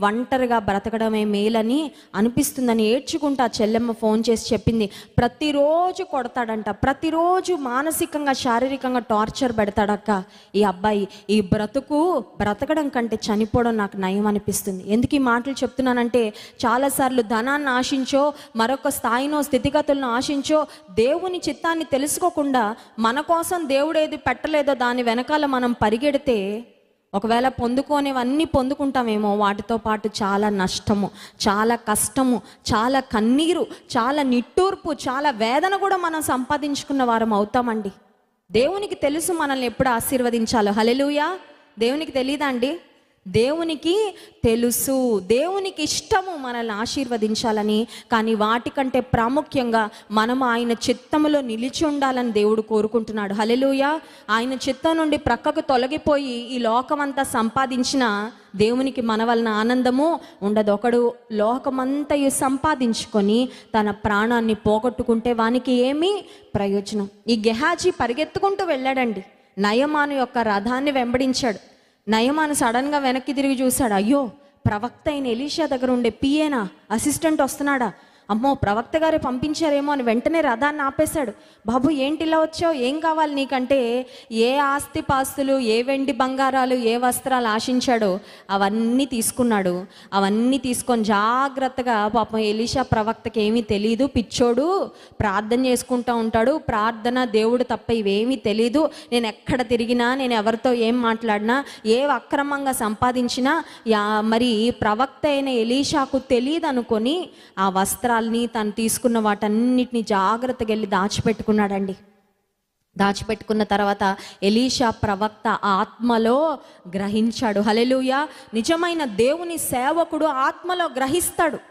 ఒంటరిగా బ్రతకడమే మేలని అనిపిస్తుందని ఏడ్చుకుంటా చెల్లెమ్మ ఫోన్ చేసి చెప్పింది. ప్రతిరోజు కొడతాడంట, ప్రతిరోజు మానసికంగా శారీరకంగా టార్చర్ పెడతాడక్క ఈ అబ్బాయి. ఈ బ్రతకడం కంటే చనిపోవడం నాకు నయం అనిపిస్తుంది. ఎందుకు ఈ మాటలు చెప్తున్నానంటే చాలాసార్లు ధనాన్ని ఆశించో మరొక స్థాయినో స్థితిగతులను ఆశించో దేవుని చిత్తాన్ని తెలుసుకోకుండా మన కోసం దేవుడు ఏది పెట్టలేదో దాని వెనకాల మనం పరిగెడితే ఒకవేళ పొందుకోనివన్నీ పొందుకుంటామేమో, వాటితో పాటు చాలా నష్టము, చాలా కష్టము, చాలా కన్నీరు, చాలా నిట్టూర్పు, చాలా వేదన కూడా మనం సంపాదించుకున్న వారం అవుతామండి. దేవునికి తెలుసు మనల్ని ఎప్పుడు ఆశీర్వదించాలో. హల్లెలూయా! దేవునికి తెలీదా అండి? దేవునికి తెలుసు, దేవునికి ఇష్టము మనల్ని ఆశీర్వదించాలని. కానీ వాటికంటే ప్రాముఖ్యంగా మనం ఆయన చిత్తములో నిలిచి ఉండాలని దేవుడు కోరుకుంటున్నాడు. హల్లెలూయా! ఆయన చిత్తం నుండి ప్రక్కకు తొలగిపోయి ఈ లోకమంతా సంపాదించిన దేవునికి మన వలన ఆనందము ఉండదు. ఒకడు లోకమంతయు సంపాదించుకొని తన ప్రాణాన్ని పోగొట్టుకుంటే వానికి ఏమీ ప్రయోజనం? ఈ గెహాజీ పరిగెత్తుకుంటూ వెళ్ళాడండి, నయమాను యొక్క రథాన్ని వెంబడించాడు. నయమాను సడన్గా వెనక్కి తిరిగి చూశాడు, అయ్యో ప్రవక్త అయిన ఎలీషా దగ్గర ఉండే పిఏనా అసిస్టెంట్ వస్తున్నాడా, అమ్మో ప్రవక్త గారే పంపించారేమో అని వెంటనే రథాన్ని ఆపేశాడు. బాబు ఏంటి ఇలా వచ్చావు, ఏం కావాలి నీకంటే ఏ ఆస్తి పాస్తులు, ఏ వెండి బంగారాలు, ఏ వస్త్రాలు ఆశించాడో అవన్నీ తీసుకున్నాడు. అవన్నీ తీసుకొని జాగ్రత్తగా, పాపం ఎలీషా ప్రవక్తకి ఏమీ తెలీదు, పిచ్చోడు, ప్రార్థన చేసుకుంటూ ఉంటాడు, ప్రార్థన దేవుడు తప్ప ఇవేమీ తెలీదు, నేను ఎక్కడ తిరిగినా, నేను ఎవరితో ఏం మాట్లాడినా, ఏ అక్రమంగా సంపాదించినా మరి ప్రవక్త అయిన ఎలీషాకు తెలియదు అనుకొని ఆ వస్త్రాల్ని తను తీసుకున్న వాటన్నిటిని జాగ్రత్తగా వెళ్ళి దాచిపెట్టుకున్నాడండి. దాచిపెట్టుకున్న తర్వాత ఎలీషా ప్రవక్త ఆత్మలో గ్రహించాడు. హల్లెలూయా! నిజమైన దేవుని సేవకుడు ఆత్మలో గ్రహిస్తాడు.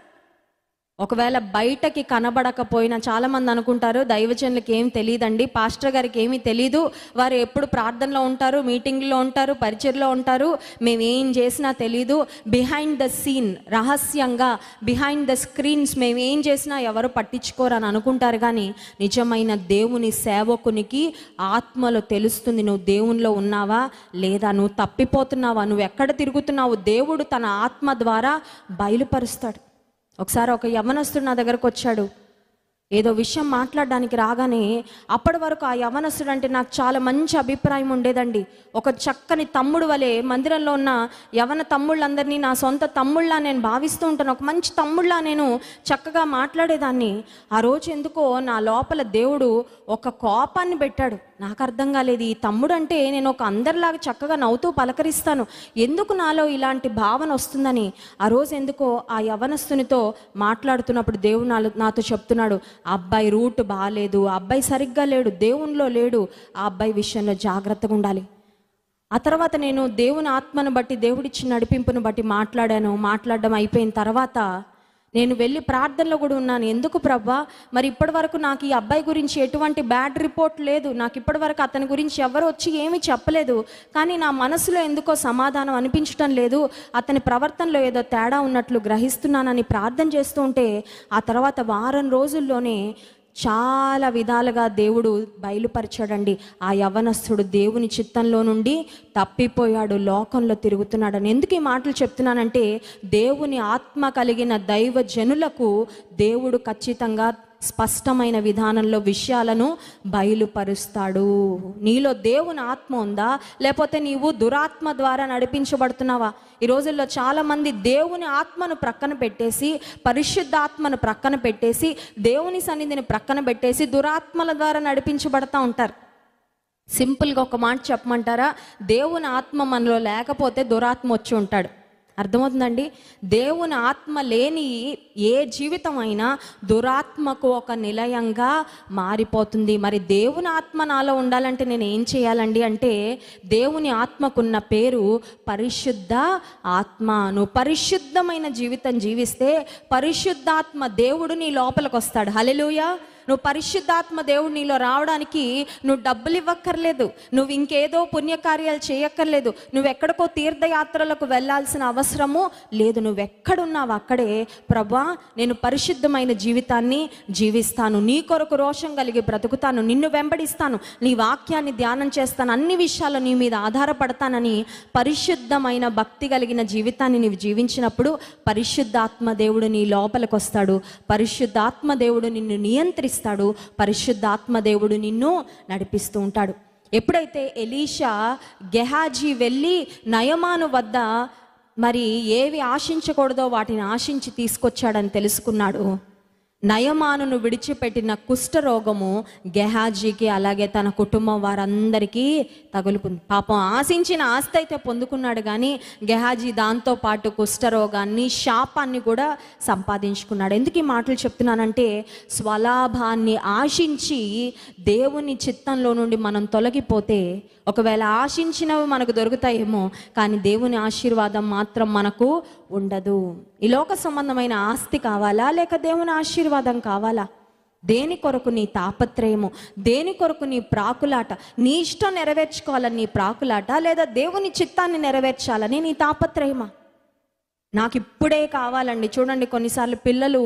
ఒకవేళ బయటకి కనబడకపోయినా, చాలామంది అనుకుంటారు దైవజనులకి ఏం తెలియదండి, పాస్టర్ గారికి ఏమీ తెలీదు, వారు ఎప్పుడు ప్రార్థనలో ఉంటారు, మీటింగ్లో ఉంటారు, పరిచర్లో ఉంటారు, మేమేం చేసినా తెలీదు, బిహైండ్ ద సీన్, రహస్యంగా బిహైండ్ ద స్క్రీన్స్ మేమేం చేసినా ఎవరు పట్టించుకోరు అని అనుకుంటారు. కానీ నిజమైన దేవుని సేవకునికి ఆత్మలో తెలుస్తుంది, నువ్వు దేవునిలో ఉన్నావా లేదా, నువ్వు తప్పిపోతున్నావా, నువ్వు ఎక్కడ తిరుగుతున్నావు, దేవుడు తన ఆత్మ ద్వారా బయలుపరుస్తాడు. ఒకసారి ఒక యవ్వనస్తుడు నా దగ్గరకు వచ్చాడు, ఏదో విషయం మాట్లాడడానికి రాగానే అప్పటి వరకు ఆ యవనస్తుడు అంటే నాకు చాలా మంచి అభిప్రాయం ఉండేదండి. ఒక చక్కని తమ్ముడు వలె మందిరంలో ఉన్న యవన తమ్ముళ్ళందరినీ నా సొంత తమ్ముళ్ళ నేను భావిస్తూ ఉంటాను. ఒక మంచి తమ్ముళ్ళ నేను చక్కగా మాట్లాడేదాన్ని. ఆ రోజు ఎందుకో నా లోపల దేవుడు ఒక కోపాన్ని పెట్టాడు. నాకు అర్థం కాలేదు, ఈ తమ్ముడు అంటే నేను ఒక అందరిలాగా చక్కగా నవ్వుతూ పలకరిస్తాను, ఎందుకు నాలో ఇలాంటి భావన వస్తుందని. ఆ రోజు ఎందుకో ఆ యవనస్తునితో మాట్లాడుతున్నప్పుడు దేవుడు నాతో చెప్తున్నాడు, ఆ అబ్బాయి రూట్ బాగాలేదు, ఆ అబ్బాయి సరిగ్గా లేడు, దేవునిలో లేడు, ఆ అబ్బాయి విషయంలో జాగ్రత్తగా ఉండాలి. ఆ తర్వాత నేను దేవుని ఆత్మను బట్టి, దేవుడిచ్చిన నడిపింపును బట్టి మాట్లాడడం అయిపోయిన తర్వాత నేను వెళ్ళి ప్రార్థనలో కూడా ఉన్నాను. ఎందుకు ప్రభా, మరి ఇప్పటి వరకు నాకు ఈ అబ్బాయి గురించి ఎటువంటి బ్యాడ్ రిపోర్ట్ లేదు, నాకు ఇప్పటి వరకు అతని గురించి ఎవరు వచ్చి ఏమీ చెప్పలేదు, కానీ నా మనసులో ఎందుకో సమాధానం అనిపించడం లేదు, అతని ప్రవర్తనలో ఏదో తేడా ఉన్నట్లు గ్రహిస్తున్నానని ప్రార్థన చేస్తూ ఉంటే ఆ తర్వాత వారం రోజుల్లోనే చాలా విధాలుగా దేవుడు బయలుపరిచాడండి. ఆ యవనస్తుడు దేవుని చిత్తంలో నుండి తప్పిపోయాడు, లోకంలో తిరుగుతున్నాడని. ఎందుకు ఈ మాటలు చెప్తున్నానంటే, దేవుని ఆత్మ కలిగిన దైవ జనులకు దేవుడు ఖచ్చితంగా స్పష్టమైన విధానంలో విషయాలను బయలుపరుస్తాడు. నీలో దేవుని ఆత్మ ఉందా, లేకపోతే నీవు దురాత్మ ద్వారా నడిపించబడుతున్నావా? ఈ రోజుల్లో చాలామంది దేవుని ఆత్మను ప్రక్కన పెట్టేసి, పరిశుద్ధాత్మను ప్రక్కన పెట్టేసి, దేవుని సన్నిధిని ప్రక్కన పెట్టేసి దురాత్మల ద్వారా నడిపించబడతా ఉంటారు. సింపుల్గా ఒక మాట చెప్పమంటారా? దేవుని ఆత్మ మనలో లేకపోతే దురాత్మ వచ్చి ఉంటాడు. అర్థమవుతుందండి? దేవుని ఆత్మ లేని ఏ జీవితం అయినా దురాత్మకు ఒక నిలయంగా మారిపోతుంది. మరి దేవుని ఆత్మ నాలో ఉండాలంటే నేను ఏం చేయాలండి అంటే, దేవుని ఆత్మకున్న పేరు పరిశుద్ధ ఆత్మ. నువ్వు పరిశుద్ధమైన జీవితం జీవిస్తే పరిశుద్ధాత్మ దేవుడు నీ లోపలికి వస్తాడు. హల్లెలూయా. నువ్వు పరిశుద్ధాత్మ దేవుడు నీలో రావడానికి నువ్వు డబ్బులు ఇవ్వక్కర్లేదు, నువ్వు ఇంకేదో పుణ్యకార్యాలు చేయక్కర్లేదు, నువ్వు ఎక్కడికో తీర్థయాత్రలకు వెళ్ళాల్సిన అవసరము లేదు. నువ్వెక్కడున్నావు అక్కడే, ప్రభా నేను పరిశుద్ధమైన జీవితాన్ని జీవిస్తాను, నీ కొరకు రోషం కలిగి బ్రతుకుతాను, నిన్ను వెంబడిస్తాను, నీ వాక్యాన్ని ధ్యానం చేస్తాను, అన్ని విషయాలు నీ మీద ఆధారపడతానని పరిశుద్ధమైన భక్తి కలిగిన జీవితాన్ని నీవు జీవించినప్పుడు పరిశుద్ధాత్మ దేవుడు నీ లోపలికి వస్తాడు, పరిశుద్ధాత్మ దేవుడు నిన్ను నియంత్రిస్తాడు, పరిశుద్ధాత్మ దేవుడు నిన్ను నడిపిస్తూ ఉంటాడు. ఎప్పుడైతే ఎలీషా గెహాజీ వెళ్ళి నయమాను వద్ద మరి ఏవి ఆశించకూడదో వాటిని ఆశించి తీసుకొచ్చాడని తెలుసుకున్నాడు, నయమానును విడిచిపెట్టిన కుష్ఠరోగము గెహాజీకి అలాగే తన కుటుంబం వారందరికీ తగులుకుంది. పాపం ఆశించిన ఆస్తి అయితే పొందుకున్నాడు, కానీ గెహాజీ దాంతోపాటు కుష్ఠరోగాన్ని, శాపాన్ని కూడా సంపాదించుకున్నాడు. ఎందుకు ఈ మాటలు చెప్తున్నానంటే, స్వలాభాన్ని ఆశించి దేవుని చిత్తంలో నుండి మనం తొలగిపోతే, ఒకవేళ ఆశించినవి మనకు దొరుకుతాయేమో, కానీ దేవుని ఆశీర్వాదం మాత్రం మనకు ఉండదు. ఈ లోక సంబంధమైన ఆస్తి కావాలా, లేక దేవుని ఆశీర్వాదం కావాలా? దేని కొరకు నీ తాపత్రయము, దేని కొరకు నీ ప్రాకులాట? నీ ఇష్టం నెరవేర్చుకోవాలని నీ ప్రాకులాట, లేదా దేవుని చిత్తాన్ని నెరవేర్చాలని నీ తాపత్రయమా? నాకు ఇప్పుడే కావాలండి. చూడండి, కొన్నిసార్లు పిల్లలు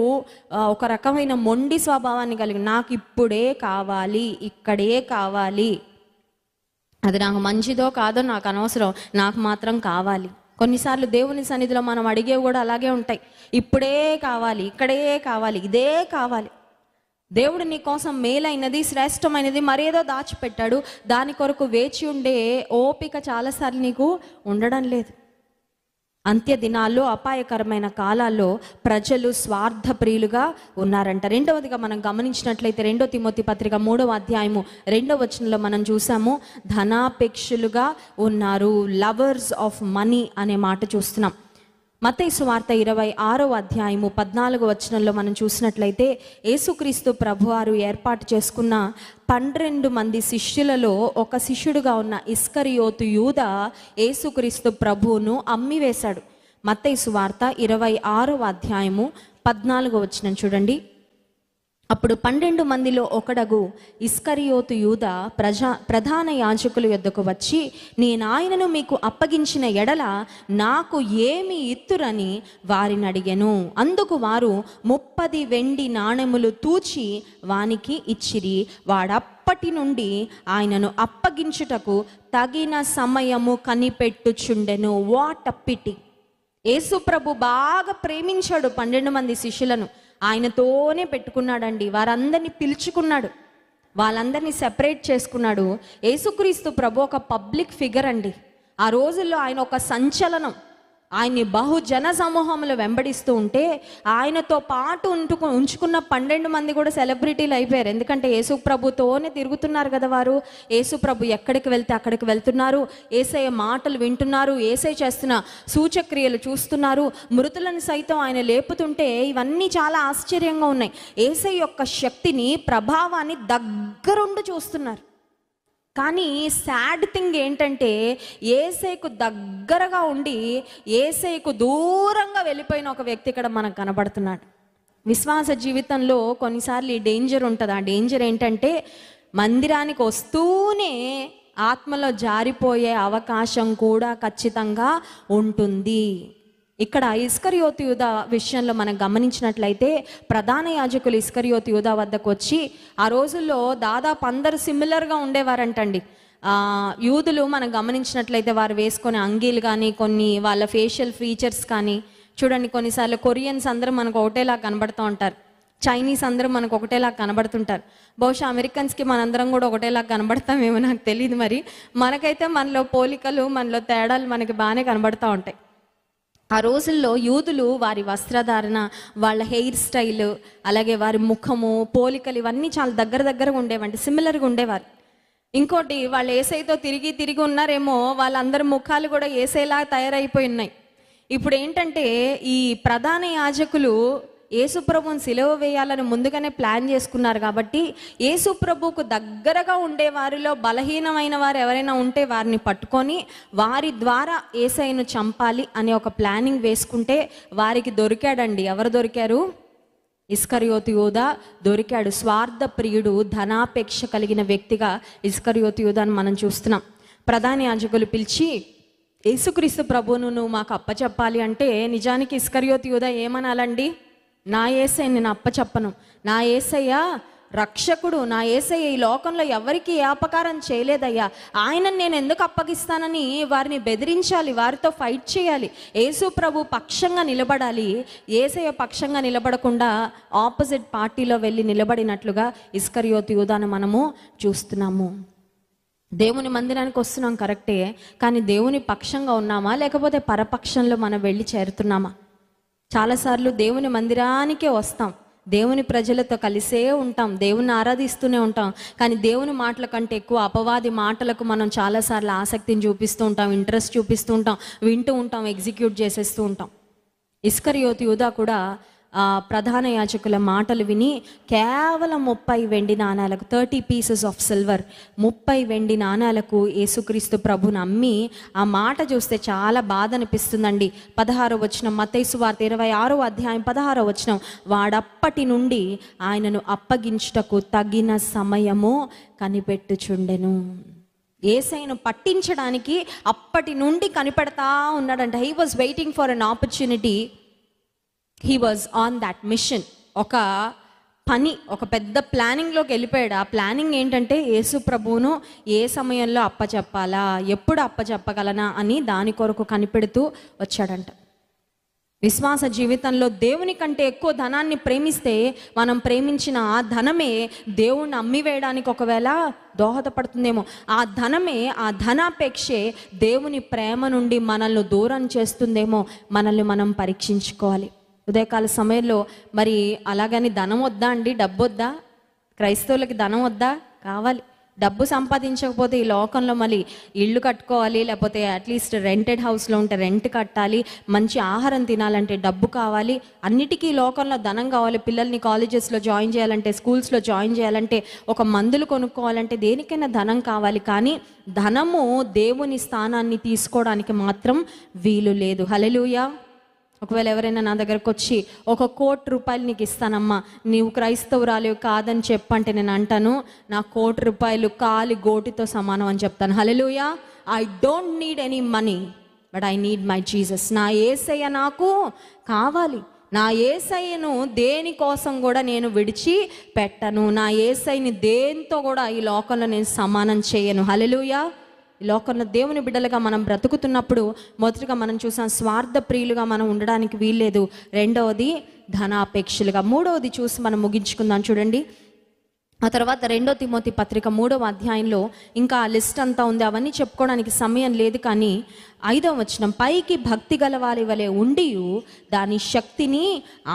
ఒక రకమైన మొండి స్వభావాన్ని కలిగి, నాకు ఇప్పుడే కావాలి, ఇక్కడే కావాలి, అది నాకు మంచిదో కాదో నాకు అనవసరం, నాకు మాత్రం కావాలి. కొన్నిసార్లు దేవుని సన్నిధిలో మనం అడిగేవి కూడా అలాగే ఉంటాయి. ఇప్పుడే కావాలి, ఇక్కడే కావాలి, ఇదే కావాలి. దేవుడు నీ కోసం మేలైనది, శ్రేష్టమైనది మరేదో దాచిపెట్టాడు, దాని కొరకు వేచి ఉండే ఓపిక చాలాసార్లు నీకు ఉండడం లేదు. అంత్య దినాల్లో, అపాయకరమైన కాలాల్లో ప్రజలు స్వార్థప్రియులుగా ఉన్నారంట. రెండవదిగా మనం గమనించినట్లయితే 2 తిమోతి పత్రిక 3వ అధ్యాయము 2వ వచనంలో మనం చూసాము, ధనాపేక్షులుగా ఉన్నారు, లవర్స్ ఆఫ్ మనీ అనే మాట చూస్తున్నాం. మత్తయి సువార్త 26వ అధ్యాయము 14వ వచనంలో మనం చూసినట్లయితే, యేసుక్రీస్తు ప్రభువారు ఏర్పాటు చేసుకున్న 12 మంది శిష్యులలో ఒక శిష్యుడుగా ఉన్న ఇస్కరియోతు యూదా యేసుక్రీస్తు ప్రభువును అమ్మివేశాడు. మత్తయి సువార్త 26వ అధ్యాయము 14వ వచనం చూడండి. అప్పుడు 12 మందిలో ఒకడగు ఇస్కరియోతు యూదా ప్రధాన యాజకుల యొద్దకు వచ్చి, నేను ఆయనను మీకు అప్పగించిన ఎడల నాకు ఏమి ఇత్తురని వారిని అడిగెను. అందుకు వారు 30 వెండి నాణెములు తూచి వానికి ఇచ్చిరి. వాడప్పటి నుండి ఆయనను అప్పగించుటకు తగిన సమయము కనిపెట్టుచుండెను. What a PT! యేసు ప్రభు బాగా ప్రేమించాడు 12 మంది శిష్యులను. ఆయనతోనే పెట్టుకున్నాడండి. వారందరినీ పిలుచుకున్నాడు, వాళ్ళందరినీ సెపరేట్ చేసుకున్నాడు. యేసుక్రీస్తు ప్రభు ఒక పబ్లిక్ ఫిగర్ అండి. ఆ రోజుల్లో ఆయన ఒక సంచలనం. ఆయన్ని బహుజన సమూహంలో వెంబడిస్తూ ఉంటే ఆయనతో పాటు ఉంచుకున్న 12 మంది కూడా సెలబ్రిటీలు అయిపోయారు. ఎందుకంటే యేసు ప్రభుతోనే తిరుగుతున్నారు కదా వారు. యేసు ప్రభు ఎక్కడికి వెళ్తే అక్కడికి వెళ్తున్నారు, యేసయ్య మాటలు వింటున్నారు, యేసయ్య చేస్తున్న సూచక్రియలు చూస్తున్నారు, మృతులను సైతం ఆయన లేపుతుంటే ఇవన్నీ చాలా ఆశ్చర్యంగా ఉన్నాయి. యేసయ్య యొక్క శక్తిని, ప్రభావాన్ని దగ్గరుండి చూస్తున్నారు. కానీ సాడ్ థింగ్ ఏంటంటే యేసయ్యకు దగ్గరగా ఉండి యేసయ్యకు దూరంగా వెళ్ళిపోయిన ఒక వ్యక్తి ఇక్కడ మనకు కనబడుతున్నాడు. విశ్వాస జీవితంలో కొన్నిసార్లు ఈ డేంజర్ ఉంటుంది. ఆ డేంజర్ ఏంటంటే మందిరానికి వస్తూనే ఆత్మలో జారిపోయే అవకాశం కూడా ఖచ్చితంగా ఉంటుంది. ఇక్కడ ఇస్కరియోతు యూదా విషయంలో మనం గమనించినట్లయితే ప్రధాన యాజకులు ఇస్కరియోతు యూదా వద్దకు వచ్చి, ఆ రోజుల్లో దాదాపు అందరూ సిమిలర్గా ఉండేవారంటండి. యూదులు మనం గమనించినట్లయితే వారు వేసుకునే అంగీలు కానీ, కొన్ని వాళ్ళ ఫేషియల్ ఫీచర్స్ కానీ చూడండి. కొన్నిసార్లు కొరియన్స్ అందరూ మనకు ఒకటేలా కనబడుతూ ఉంటారు, చైనీస్ అందరూ మనకు ఒకటేలా కనబడుతుంటారు. బహుశా అమెరికన్స్కి మనందరం కూడా ఒకటేలా కనబడతామేమో నాకు తెలియదు. మరి మనకైతే మనలో పోలికలు, మనలో తేడాలు మనకి బాగానే కనబడుతూ ఉంటాయి. ఆ రోజుల్లో యూదులు వారి వస్త్రధారణ, వాళ్ళ హెయిర్ స్టైల్, అలాగే వారి ముఖము, పోలికలు ఇవన్నీ చాలా దగ్గరగా ఉండేవండి, సిమిలర్గా ఉండేవారు. ఇంకోటి, వాళ్ళు యేసయ్యతో తిరిగి ఉన్నారేమో, వాళ్ళందరి ముఖాలు కూడా యేసయ్యలా తయారైపోయి ఉన్నాయి. ఇప్పుడు ఏంటంటే ఈ ప్రధాన యాజకులు యేసుప్రభుని సిలువ వేయాలని ముందుగానే ప్లాన్ చేసుకున్నారు కాబట్టి యేసుప్రభుకు దగ్గరగా ఉండే వారిలో బలహీనమైన వారు ఎవరైనా ఉంటే వారిని పట్టుకొని వారి ద్వారా యేసయ్యను చంపాలి అనే ఒక ప్లానింగ్ వేసుకుంటే వారికి దొరికాడండి. ఎవరు దొరికారు? ఇస్కరియోతు యూదా దొరికాడు. స్వార్థ ప్రియుడు, ధనాపేక్ష కలిగిన వ్యక్తిగా ఇస్కరియోతు యూదాను మనం చూస్తున్నాం. ప్రధాన యాజకులు పిలిచి, యేసుక్రీస్తు ప్రభువును నువ్వు మాకు అప్పచెప్పాలి అంటే నిజానికి ఇస్కరియోతు యూదా ఏమనాలండి? నా యేసయ్య నేను అప్పచెప్పను, నా యేసయ్య రక్షకుడు, నా యేసయ్య ఈ లోకంలో ఎవరికి ఏ అపకారం చేయలేదయ్యా, ఆయనను నేను ఎందుకు అప్పగిస్తానని వారిని బెదిరించాలి, వారితో ఫైట్ చేయాలి, యేసు ప్రభు పక్షంగా నిలబడాలి. యేసయ్య పక్షంగా నిలబడకుండా ఆపోజిట్ పార్టీలో వెళ్ళి నిలబడినట్లుగా ఇస్కరియోతు యూదాను మనము చూస్తున్నాము. దేవుని మందిరానికి వస్తున్నాం కరెక్టే, కానీ దేవుని పక్షంగా ఉన్నామా లేకపోతే పరపక్షంలో మనం వెళ్ళి చేరుతున్నామా? చాలాసార్లు దేవుని మందిరానికే వస్తాం, దేవుని ప్రజలతో కలిసే ఉంటాం, దేవుని ఆరాధిస్తూనే ఉంటాం, కానీ దేవుని మాటల కంటే ఎక్కువ అపవాది మాటలకు మనం చాలాసార్లు ఆసక్తిని చూపిస్తూ ఉంటాం, ఇంట్రెస్ట్ చూపిస్తూ ఉంటాం, వింటూ ఉంటాం, ఎగ్జిక్యూట్ చేసేస్తూ ఉంటాం. ఇస్కరియోతు యూదా కూడా ప్రధాన యాజకుల మాటలు విని కేవలం 30 వెండి నాణాలకు, 30 pieces of silver, 30 వెండి నాణాలకు యేసుక్రీస్తు ప్రభుని అమ్మి, ఆ మాట చూస్తే చాలా బాధ అనిపిస్తుందండి. 16వ వచనం, మత్తయి సువార్త 26వ అధ్యాయం 16వ వచనం, వాడప్పటి నుండి ఆయనను అప్పగించుటకు తగిన సమయము కనిపెట్టుచుండెను. యేసయ్యను పట్టించడానికి అప్పటి నుండి కనిపెడతా ఉన్నాడంట. He was waiting for an opportunity. He was on that mission. ఒక పని, ఒక పెద్ద ప్లానింగ్లోకి వెళ్ళిపోయాడు. ఆ ప్లానింగ్ ఏంటంటే యేసు ప్రభువును ఏ సమయంలో అప్పచెప్పాలా, ఎప్పుడు అప్పచెప్పగలనా అని దాని కొరకు కనిపెడుతూ వచ్చాడంట. విశ్వాస జీవితంలో దేవుని కంటే ఎక్కువ ధనాన్ని ప్రేమిస్తే మనం ప్రేమించిన ఆ ధనమే దేవుణ్ణి అమ్మివేయడానికి ఒకవేళ దోహదపడుతుందేమో. ఆ ధనమే, ఆ ధనాపేక్షే దేవుని ప్రేమ నుండి మనల్ని దూరం చేస్తుందేమో. మనల్ని మనం పరీక్షించుకోవాలి. ఉదయకాల సమయంలో మరి అలాగని ధనం వద్దా అండి? డబ్బు వద్దా? క్రైస్తవులకి ధనం వద్దా? కావాలి. డబ్బు సంపాదించకపోతే ఈ లోకంలో మళ్ళీ ఇళ్ళు కట్టుకోవాలి, లేకపోతే అట్లీస్ట్ రెంటెడ్ హౌస్లో ఉంటే రెంట్ కట్టాలి, మంచి ఆహారం తినాలంటే డబ్బు కావాలి, అన్నిటికీ లోకంలో ధనం కావాలి. పిల్లల్ని కాలేజెస్లో జాయిన్ చేయాలంటే, స్కూల్స్లో జాయిన్ చేయాలంటే, ఒక మందులు కొనుక్కోవాలంటే దేనికైనా ధనం కావాలి. కానీ ధనము దేవుని స్థానాన్ని తీసుకోవడానికి మాత్రం వీలు లేదు. హల్లెలూయా. ఒకవేళ ఎవరైనా నా దగ్గరకు వచ్చి 1 కోటి రూపాయలు నీకు ఇస్తానమ్మా, నీవు క్రైస్తవురాలు కాదని చెప్పంటే నేను అంటాను, నా 1 కోటి రూపాయలు కాలి గోటితో సమానం అని చెప్తాను. Hallelujah. I don't need any money, but I need my Jesus. నా యేసయ్య నాకు కావాలి. నా యేసయ్యను దేనికోసం కూడా నేను విడిచి పెట్టను. నా యేసయ్యని దేంతో కూడా ఈ లోకంలో నేను సమానం చేయను. హల్లెలూయా. ఈ లోకంలో దేవుని బిడ్డలుగా మనం బ్రతుకుతున్నప్పుడు మొదటిగా మనం చూసాం స్వార్థ ప్రియులుగా మనం ఉండడానికి వీల్లేదు. రెండవది ధనాపేక్షలుగా. మూడవది చూసి మనం ముగించుకుందాం చూడండి. ఆ తర్వాత 2 తిమోతి పత్రిక 3వ అధ్యాయంలో ఇంకా లిస్ట్ అంతా ఉంది, అవన్నీ చెప్పుకోవడానికి సమయం లేదు. కానీ 5వ వచనం, పైకి భక్తి గల వారి వలె ఉండి దాని శక్తిని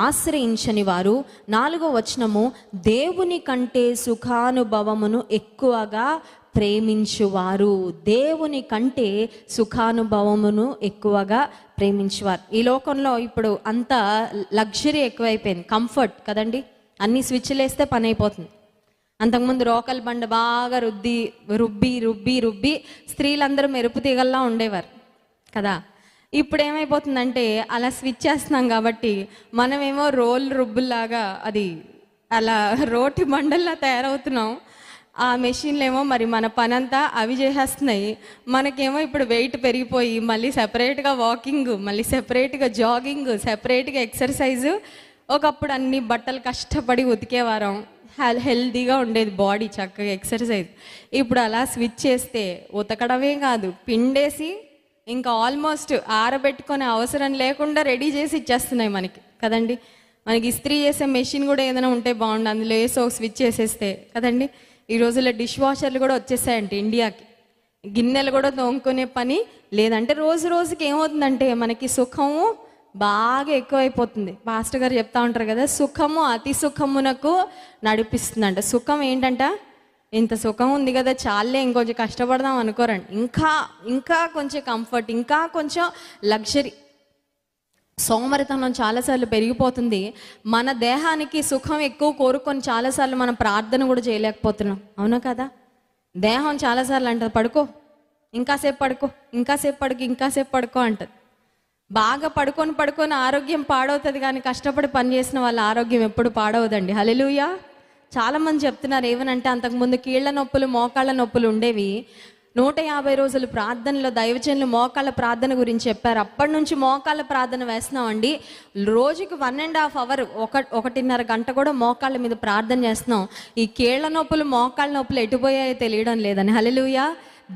ఆశ్రయించని వారు. 4వ వచనము, దేవుని కంటే సుఖానుభవమును ఎక్కువగా ప్రేమించువారు. దేవుని కంటే సుఖానుభవమును ఎక్కువగా ప్రేమించువారు. ఈ లోకంలో ఇప్పుడు అంతా లగ్జరీ ఎక్కువైపోయింది, కంఫర్ట్ కదండి. అన్ని స్విచ్లు వేస్తే పని అయిపోతుంది. అంతకుముందు రోకల్ బండ బాగా రుబ్బి స్త్రీలందరూ మెరుపు తీగల్లా ఉండేవారు కదా. ఇప్పుడు ఏమైపోతుందంటే అలా స్విచ్ చేస్తున్నాం కాబట్టి మనమేమో రోల్ రుబ్బుల్లాగా అది అలా రోటి బండల్లా తయారవుతున్నాం. ఆ మెషిన్లు ఏమో మరి మన పని అంతా అవి చేసేస్తున్నాయి. మనకేమో ఇప్పుడు వెయిట్ పెరిగిపోయి మళ్ళీ సెపరేట్గా వాకింగ్, మళ్ళీ సెపరేట్గా జాగింగ్, సెపరేట్గా ఎక్సర్సైజు. ఒకప్పుడు అన్ని బట్టలు కష్టపడి ఉతికేవారం, హెల్దీగా ఉండేది బాడీ, చక్కగా ఎక్సర్సైజ్. ఇప్పుడు అలా స్విచ్ చేస్తే ఉతకడమే కాదు, పిండేసి ఇంకా ఆల్మోస్ట్ ఆరబెట్టుకునే అవసరం లేకుండా రెడీ చేసి ఇచ్చేస్తున్నాయి మనకి కదండి. మనకి ఇస్త్రీ చేసే మెషిన్ కూడా ఏదైనా ఉంటే బాగుండు, అందులో వేసి ఒక స్విచ్ చేసేస్తే కదండి. ఈ రోజుల్లో డిష్ వాషర్లు కూడా వచ్చేసాయంటే ఇండియాకి, గిన్నెలు కూడా తోముకునే పని లేదంటే. రోజు రోజుకి ఏమవుతుందంటే మనకి సుఖము బాగా ఎక్కువైపోతుంది. పాస్టర్ గారు చెప్తా ఉంటారు కదా, సుఖము అతి సుఖమునకు నడిపిస్తుందంట. సుఖం ఏంటంట, ఇంత సుఖం ఉంది కదా చాలే ఇంకొంచెం కష్టపడదాం అనుకోరండి. ఇంకా కొంచెం కంఫర్ట్, ఇంకా కొంచెం లగ్జరీ. సోమరితనం చాలాసార్లు పెరిగిపోతుంది. మన దేహానికి సుఖం ఎక్కువ కోరుకొని చాలాసార్లు మనం ప్రార్థన కూడా చేయలేకపోతున్నాం, అవునా కదా. దేహం చాలాసార్లు అంటది పడుకో, ఇంకాసేపు పడుకో, ఇంకాసేపు పడుకో అంటది. బాగా పడుకొని ఆరోగ్యం పాడవుతుంది, కానీ కష్టపడి పని చేసిన వాళ్ళ ఆరోగ్యం ఎప్పుడు పాడవదండి. హల్లెలూయా. చాలామంది చెప్తున్నారు ఏమనంటే, అంతకుముందు కీళ్ల నొప్పులు, మోకాళ్ళ నొప్పులు ఉండేవి. 150 రోజులు ప్రార్థనలో దైవజనులు మోకాళ్ళ ప్రార్థన గురించి చెప్పారు. అప్పటి నుంచి మోకాళ్ళ ప్రార్థన వేస్తున్నామండి. రోజుకి 1.5 అవర్, 1.5 గంట కూడా మోకాళ్ళ మీద ప్రార్థన చేస్తున్నాం. ఈ కీళ్ల నొప్పులు, మోకాళ్ళ నొప్పులు ఎటుపోయాయో తెలియడం లేదని. హల్లెలూయా.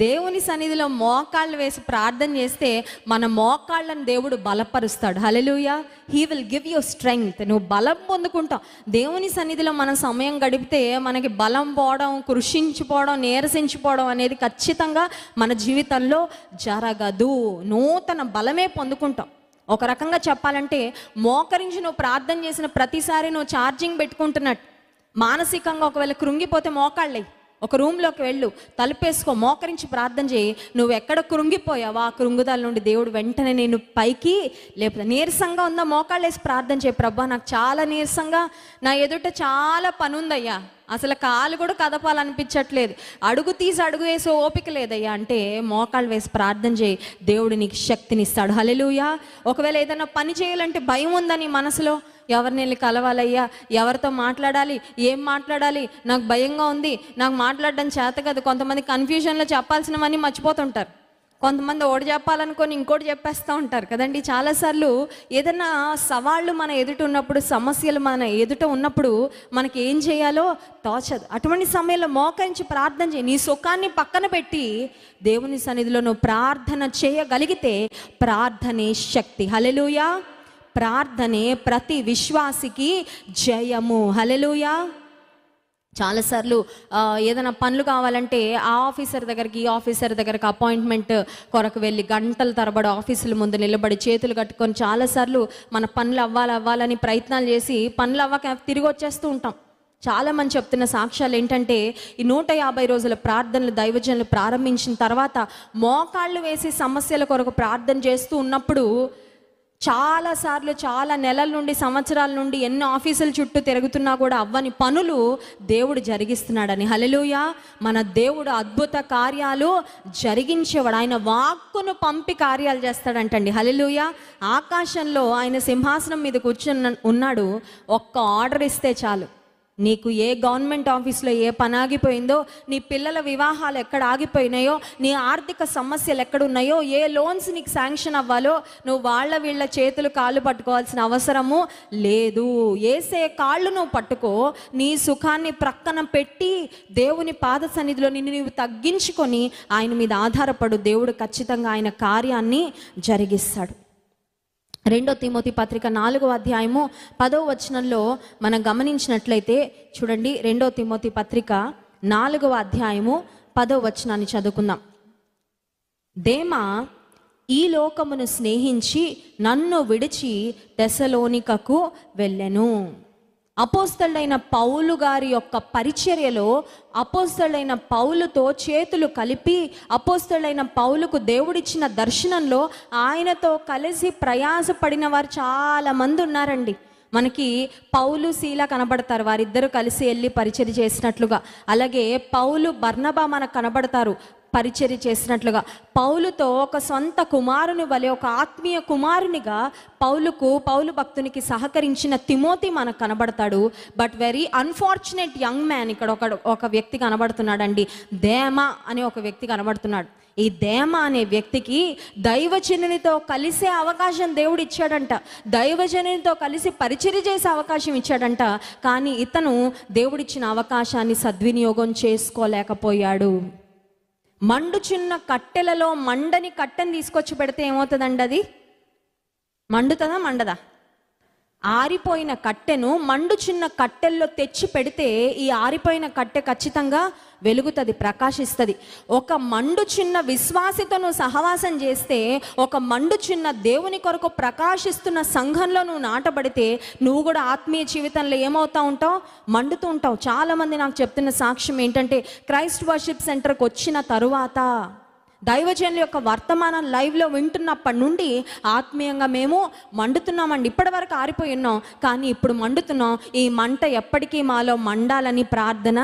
దేవుని సన్నిధిలో మోకాళ్ళు వేసి ప్రార్థన చేస్తే మన మోకాళ్ళను దేవుడు బలపరుస్తాడు. Hallelujah. He will give you strength. నువ్వు బలం పొందుకుంటావు. దేవుని సన్నిధిలో మనం సమయం గడిపితే మనకి బలం పోవడం, కృషించిపోవడం, నీరసించిపోవడం అనేది ఖచ్చితంగా మన జీవితంలో జరగదు. నూతన బలమే పొందుకుంటాం. ఒక రకంగా చెప్పాలంటే మోకరించి నువ్వు ప్రార్థన చేసిన ప్రతిసారి నువ్వు ఛార్జింగ్ పెట్టుకుంటున్నట్టు. మానసికంగా ఒకవేళ కృంగిపోతే మోకాళ్ళే, ఒక రూమ్లోకి వెళ్ళు, తలుపేసుకో, మోకరించి ప్రార్థన చేయి. నువ్వు ఎక్కడ కృంగిపోయావా ఆ కృంగుదల నుండి దేవుడు వెంటనే నేను పైకి లేపుతా. నీరసంగా ఉందా, మోకాళ్ళు వేసి ప్రార్థన చేయి. ప్రభా నాకు చాలా నీరసంగా, నా ఎదుట చాలా పని ఉందయ్యా, అసలు కాలు కూడా కదపాలనిపించట్లేదు, అడుగు తీసి అడుగు వేసి ఓపిక లేదయ్యా అంటే మోకాళ్ళు వేసి ప్రార్థన చేయి. దేవుడు నీకు శక్తినిస్తాడు. హల్లెలూయా. ఒకవేళ ఏదైనా పని చేయాలంటే భయం ఉందని మనసులో, ఎవరిని వెళ్ళి కలవాలయ్యా, ఎవరితో మాట్లాడాలి, ఏం మాట్లాడాలి, నాకు భయంగా ఉంది, నాకు మాట్లాడడం చేత కాదు. కొంతమంది కన్ఫ్యూజన్లో చెప్పాల్సినవన్నీ మర్చిపోతుంటారు. కొంతమంది ఒకటి చెప్పాలనుకొని ఇంకోటి చెప్పేస్తూ ఉంటారు కదండి. చాలాసార్లు ఏదైనా సవాళ్ళు మన ఎదుట ఉన్నప్పుడు, సమస్యలు మన ఎదుట ఉన్నప్పుడు మనకి ఏం చేయాలో తోచదు. అటువంటి సమయంలో మోకరించి ప్రార్థన చేయి. నీ సుఖాన్ని పక్కన పెట్టి దేవుని సన్నిధిలో నువ్వు ప్రార్థన చేయగలిగితే ప్రార్థనే శక్తి. హల్లెలూయా. ప్రార్థనే ప్రతి విశ్వాసికి జయము. హల్లెలూయా. చాలాసార్లు ఏదైనా పనులు కావాలంటే ఆ ఆఫీసర్ దగ్గరికి, ఈ ఆఫీసర్ దగ్గరికి అపాయింట్మెంట్ కొరకు వెళ్ళి గంటల తరబడి ఆఫీసుల ముందు నిలబడి చేతులు కట్టుకొని చాలాసార్లు మన పనులు అవ్వాలని ప్రయత్నాలు చేసి పనులు అవ్వక తిరిగి వచ్చేస్తూ ఉంటాం. చాలామంది చెప్తున్న సాక్ష్యాలు ఏంటంటే, ఈ 150 రోజుల ప్రార్థనలు దైవజనులు ప్రారంభించిన తర్వాత మోకాళ్ళు వేసి సమస్యల కొరకు ప్రార్థన చేస్తూ ఉన్నప్పుడు చాలాసార్లు, చాలా నెలల నుండి, సంవత్సరాల నుండి ఎన్ని ఆఫీసుల చుట్టూ తిరుగుతున్నా కూడా అవ్వని పనులు దేవుడు జరిగిస్తున్నాడని. హల్లెలూయా. మన దేవుడు అద్భుత కార్యాలు జరిగించేవాడు. ఆయన వాక్కును పంపి కార్యాలు చేస్తాడంటండి. హల్లెలూయా. ఆకాశంలో ఆయన సింహాసనం మీద కూర్చుని ఉన్నాడు. ఒక్క ఆర్డర్ ఇస్తే చాలు, నీకు ఏ గవర్నమెంట్ ఆఫీస్లో ఏ పని ఆగిపోయిందో, నీ పిల్లల వివాహాలు ఎక్కడ ఆగిపోయినాయో, నీ ఆర్థిక సమస్యలు ఎక్కడున్నాయో, ఏ లోన్స్ నీకు శాంక్షన్ అవ్వాలో నువ్వు వీళ్ళ చేతులు కాళ్ళు పట్టుకోవాల్సిన అవసరము లేదు. ఏసే కాళ్ళు నువ్వు పట్టుకో, నీ సుఖాన్ని ప్రక్కన పెట్టి దేవుని పాద సన్నిధిలో నిన్ను నీవు తగ్గించుకొని ఆయన మీద ఆధారపడు. దేవుడు ఖచ్చితంగా ఆయన కార్యాన్ని జరిగిస్తాడు. 2 తిమోతి పత్రిక 4వ అధ్యాయము 10వ వచనంలో మనం గమనించినట్లయితే చూడండి, 2 తిమోతి పత్రిక 4వ అధ్యాయము 10వ వచనాన్ని చదువుకుందాం. దేమా ఈ లోకమును స్నేహించి నన్ను విడిచి తెస్సలోనికకు వెళ్ళెను. అపోస్తలుడైన పౌలు గారి యొక్క పరిచర్యలో అపోస్తలుడైన పౌలుతో చేతులు కలిపి అపోస్తలుడైన పౌలుకు దేవుడిచ్చిన దర్శనంలో ఆయనతో కలిసి ప్రయాసపడిన వారు చాలామంది ఉన్నారండి. మనకి పౌలు శీల కనబడతారు, వారిద్దరూ కలిసి వెళ్ళి పరిచర్య చేసినట్లుగా. అలాగే పౌలు బర్నబా మనకు కనబడతారు పరిచర్య చేసినట్లుగా. పౌలుతో ఒక సొంత కుమారుని వలె, ఒక ఆత్మీయ కుమారునిగా పౌలు భక్తునికి సహకరించిన తిమోతి మనకు కనబడతాడు. But very unfortunate young man ఇక్కడ ఒక వ్యక్తి కనబడుతున్నాడండి. దేమా అనే ఒక వ్యక్తి కనబడుతున్నాడు. ఈ దేమా అనే వ్యక్తికి దైవజనునితో కలిసే అవకాశం దేవుడు ఇచ్చాడంట, దైవజనునితో కలిసి పరిచర్య చేసే అవకాశం ఇచ్చాడంట. కానీ ఇతను దేవుడిచ్చిన అవకాశాన్ని సద్వినియోగం చేసుకోలేకపోయాడు. మండుచున్న కట్టెలలో కట్టెని తీసుకొచ్చి పెడితే ఏమవుతుందండి? అది మండుతుందా మండదా? ఆరిపోయిన కట్టెను మండుచున్న కట్టెల్లో తెచ్చి పెడితే ఈ ఆరిపోయిన కట్టె ఖచ్చితంగా వెలుగుతుంది, ప్రకాశిస్తుంది. ఒక మండుచున్న విశ్వాసితో నువ్వు సహవాసం చేస్తే, ఒక మండుచున్న దేవుని కొరకు ప్రకాశిస్తున్న సంఘంలో నువ్వు నాటబడితే నువ్వు కూడా ఆత్మీయ జీవితంలో ఏమవుతూ ఉంటావు? మండుతూ ఉంటావు. చాలామంది నాకు చెప్తున్న సాక్ష్యం ఏంటంటే, క్రైస్ట్ వర్షిప్ సెంటర్కి వచ్చిన తరువాత దైవజనుల యొక్క వర్తమానం లైవ్లో వింటున్నప్పటి నుండి ఆత్మీయంగా మేము మండుతున్నామండి. ఇప్పటి వరకు ఆరిపోయి ఉన్నాం, కానీ ఇప్పుడు మండుతున్నాం. ఈ మంట ఎప్పటికీ మాలో మండాలని ప్రార్థన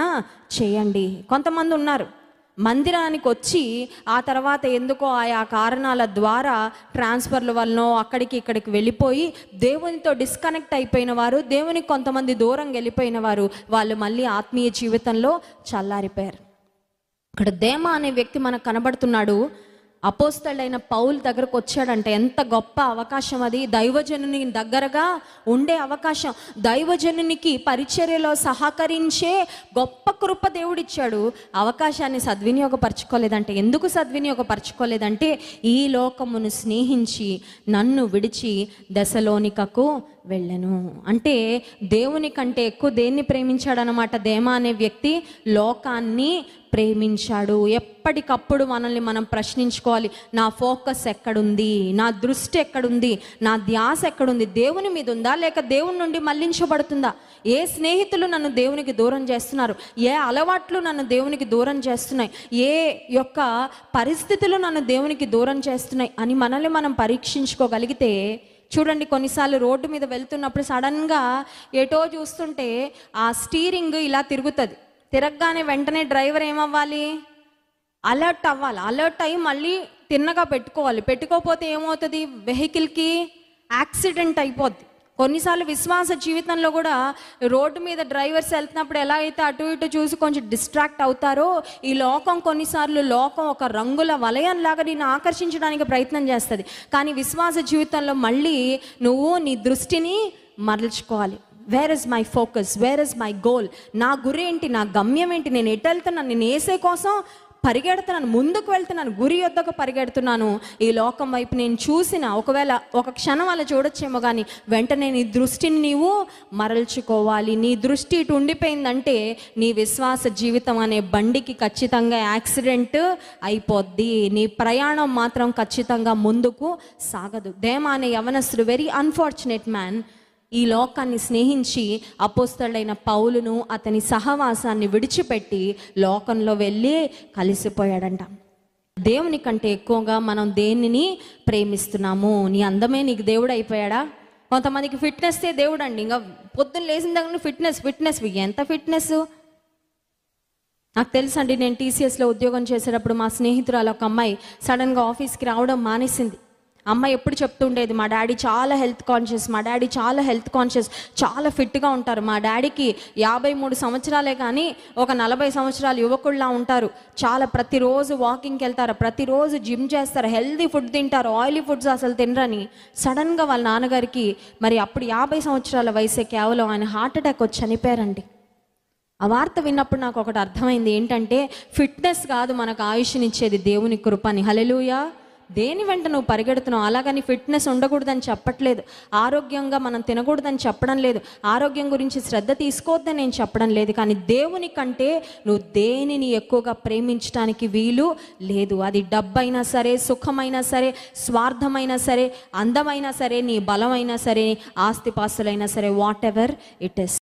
చేయండి. కొంతమంది ఉన్నారు మందిరానికి వచ్చి ఆ తర్వాత ఎందుకో ఆయా కారణాల ద్వారా ట్రాన్స్ఫర్ల వలనో అక్కడికి ఇక్కడికి వెళ్ళిపోయి దేవునితో డిస్కనెక్ట్ అయిపోయిన వారు, దేవునికి కొంతమంది దూరంగా వెళ్ళిపోయిన వారు, వాళ్ళు మళ్ళీ ఆత్మీయ జీవితంలో చల్లారిపోయారు. ఇక్కడ దేమా అనే వ్యక్తి మనకు కనబడుతున్నాడు. అపోస్తలుడైన పౌలు దగ్గరకు వచ్చాడంటే ఎంత గొప్ప అవకాశం అది! దైవజనుని దగ్గరగా ఉండే అవకాశం, దైవజనునికి పరిచర్యలో సహకరించే గొప్ప కృప దేవుడిచ్చాడు. అవకాశాన్ని సద్వినియోగపరచుకోలేదంటే, ఎందుకు సద్వినియోగపరచుకోలేదంటే, ఈ లోకమును స్నేహించి నన్ను విడిచి తెస్సలోనికకు వెళ్ళను. అంటే దేవుని కంటే ఎక్కువ దేన్ని ప్రేమించాడనమాట దేమా అనే వ్యక్తి? లోకాన్ని ప్రేమించాడు. ఎప్పటికప్పుడు మనల్ని మనం ప్రశ్నించుకోవాలి, నా ఫోకస్ ఎక్కడుంది, నా దృష్టి ఎక్కడుంది, నా ధ్యాస ఎక్కడుంది? దేవుని మీద ఉందా, లేక దేవుని నుండి మళ్లించబడుతుందా? ఏ స్నేహితులు నన్ను దేవునికి దూరం చేస్తున్నారు, ఏ అలవాట్లు నన్ను దేవునికి దూరం చేస్తున్నాయి, ఏ యొక్క పరిస్థితులు నన్ను దేవునికి దూరం చేస్తున్నాయి అని మనల్ని మనం పరీక్షించుకోగలిగితే, చూడండి, కొన్నిసార్లు రోడ్డు మీద వెళ్తున్నప్పుడు సడన్గా ఎటో చూస్తుంటే ఆ స్టీరింగ్ ఇలా తిరుగుతుంది. తిరగగానే వెంటనే డ్రైవర్ ఏమవ్వాలి? అలర్ట్ అవ్వాలి. అలర్ట్ అయ్యి మళ్ళీ తిన్నగా పెట్టుకోవాలి. పెట్టుకోకపోతే ఏమవుతుంది? వెహికల్కి యాక్సిడెంట్ అయిపోద్ది. కొన్నిసార్లు విశ్వాస జీవితంలో కూడా రోడ్డు మీద డ్రైవర్స్ వెళ్తున్నప్పుడు ఎలా అయితే అటు ఇటు చూసి కొంచెం డిస్ట్రాక్ట్ అవుతారో, ఈ లోకం కొన్నిసార్లు ఒక రంగుల వలయంలాగా నిన్ను ఆకర్షించడానికి ప్రయత్నం చేస్తుంది. కానీ విశ్వాస జీవితంలో మళ్ళీ నువ్వు నీ దృష్టిని మరల్చుకోవాలి. Where is my focus, where is my goal? నా గురి ఏంటి, నా గమ్యం ఏంటి, నేను ఎటు వెళ్తున్నాను? నేను ఏసే కోసం పరిగెడుతున్నాను, ముందుకు వెళ్తున్నాను, గురి యొద్దకు పరిగెడుతున్నాను. ఈ లోకం వైపు నేను చూసిన ఒకవేళ ఒక క్షణం అలా చూడొచ్చేమో, కానీ వెంటనే నీ దృష్టిని నీవు మరల్చుకోవాలి. నీ దృష్టి ఇటు ఉండిపోయిందంటే నీ విశ్వాస జీవితం అనే బండికి ఖచ్చితంగా యాక్సిడెంట్ అయిపోద్ది. నీ ప్రయాణం మాత్రం ఖచ్చితంగా ముందుకు సాగదు. దేమా అనే యవనస్తుడు వెరీ అన్ఫార్చునేట్ మ్యాన్ ఈ లోకాన్ని స్నేహించి అపోస్తలుడైన పౌలును అతని సహవాసాన్ని విడిచిపెట్టి లోకంలో వెళ్ళి కలిసిపోయాడంట. దేవుని కంటే ఎక్కువగా మనం దేనిని ప్రేమిస్తున్నాము? నీ అందమే నీకు దేవుడు అయిపోయాడా? కొంతమందికి ఫిట్నెస్సే దేవుడు అండి. ఇంకా పొద్దున్న లేచిన దగ్గర ఫిట్నెస్ ఎంత ఫిట్నెస్! నాకు తెలుసు అండి, నేను టీసీఎస్లో ఉద్యోగం చేసేటప్పుడు మా స్నేహితురాలు ఒక అమ్మాయి సడన్గా ఆఫీస్కి రావడం మానేసింది. అమ్మ ఎప్పుడు చెప్తుండేది, మా డాడీ చాలా హెల్త్ కాన్షియస్, మా డాడీ చాలా హెల్త్ కాన్షియస్, చాలా ఫిట్గా ఉంటారు. మా డాడీకి 53 సంవత్సరాలే కానీ ఒక 40 సంవత్సరాలు యువకుల్లా ఉంటారు. చాలా ప్రతిరోజు వాకింగ్కి వెళ్తారు, ప్రతిరోజు జిమ్ చేస్తారు, హెల్తీ ఫుడ్ తింటారు, ఆయిలీ ఫుడ్స్ అసలు తినరని. సడన్గా వాళ్ళ నాన్నగారికి మరి అప్పుడు 50 సంవత్సరాల వయసే కేవలం, ఆయన హార్ట్ అటాక్ వచ్చి చనిపోయారండి. ఆ వార్త విన్నప్పుడు నాకు ఒకటి అర్థమైంది, ఏంటంటే ఫిట్నెస్ కాదు మనకు ఆయుష్నిచ్చేది, దేవుని కృపని. హల్లెలూయా. దేని వెంట నువ్వు పరిగెడుతున్నావు? అలాగని ఫిట్నెస్ ఉండకూడదని చెప్పట్లేదు, ఆరోగ్యంగా మనం తినకూడదని చెప్పడం లేదు, ఆరోగ్యం గురించి శ్రద్ధ తీసుకోవద్దని నేను చెప్పడం లేదు. కానీ దేవుని కంటే నువ్వు దేనిని ఎక్కువగా ప్రేమించడానికి వీలు లేదు. అది డబ్బైనా సరే, సుఖమైనా సరే, స్వార్థమైనా సరే, అందమైనా సరే, నీ బలమైనా సరే, ఆస్తిపాస్తులైనా సరే, వాట్ ఎవర్ ఇట్ ఇస్.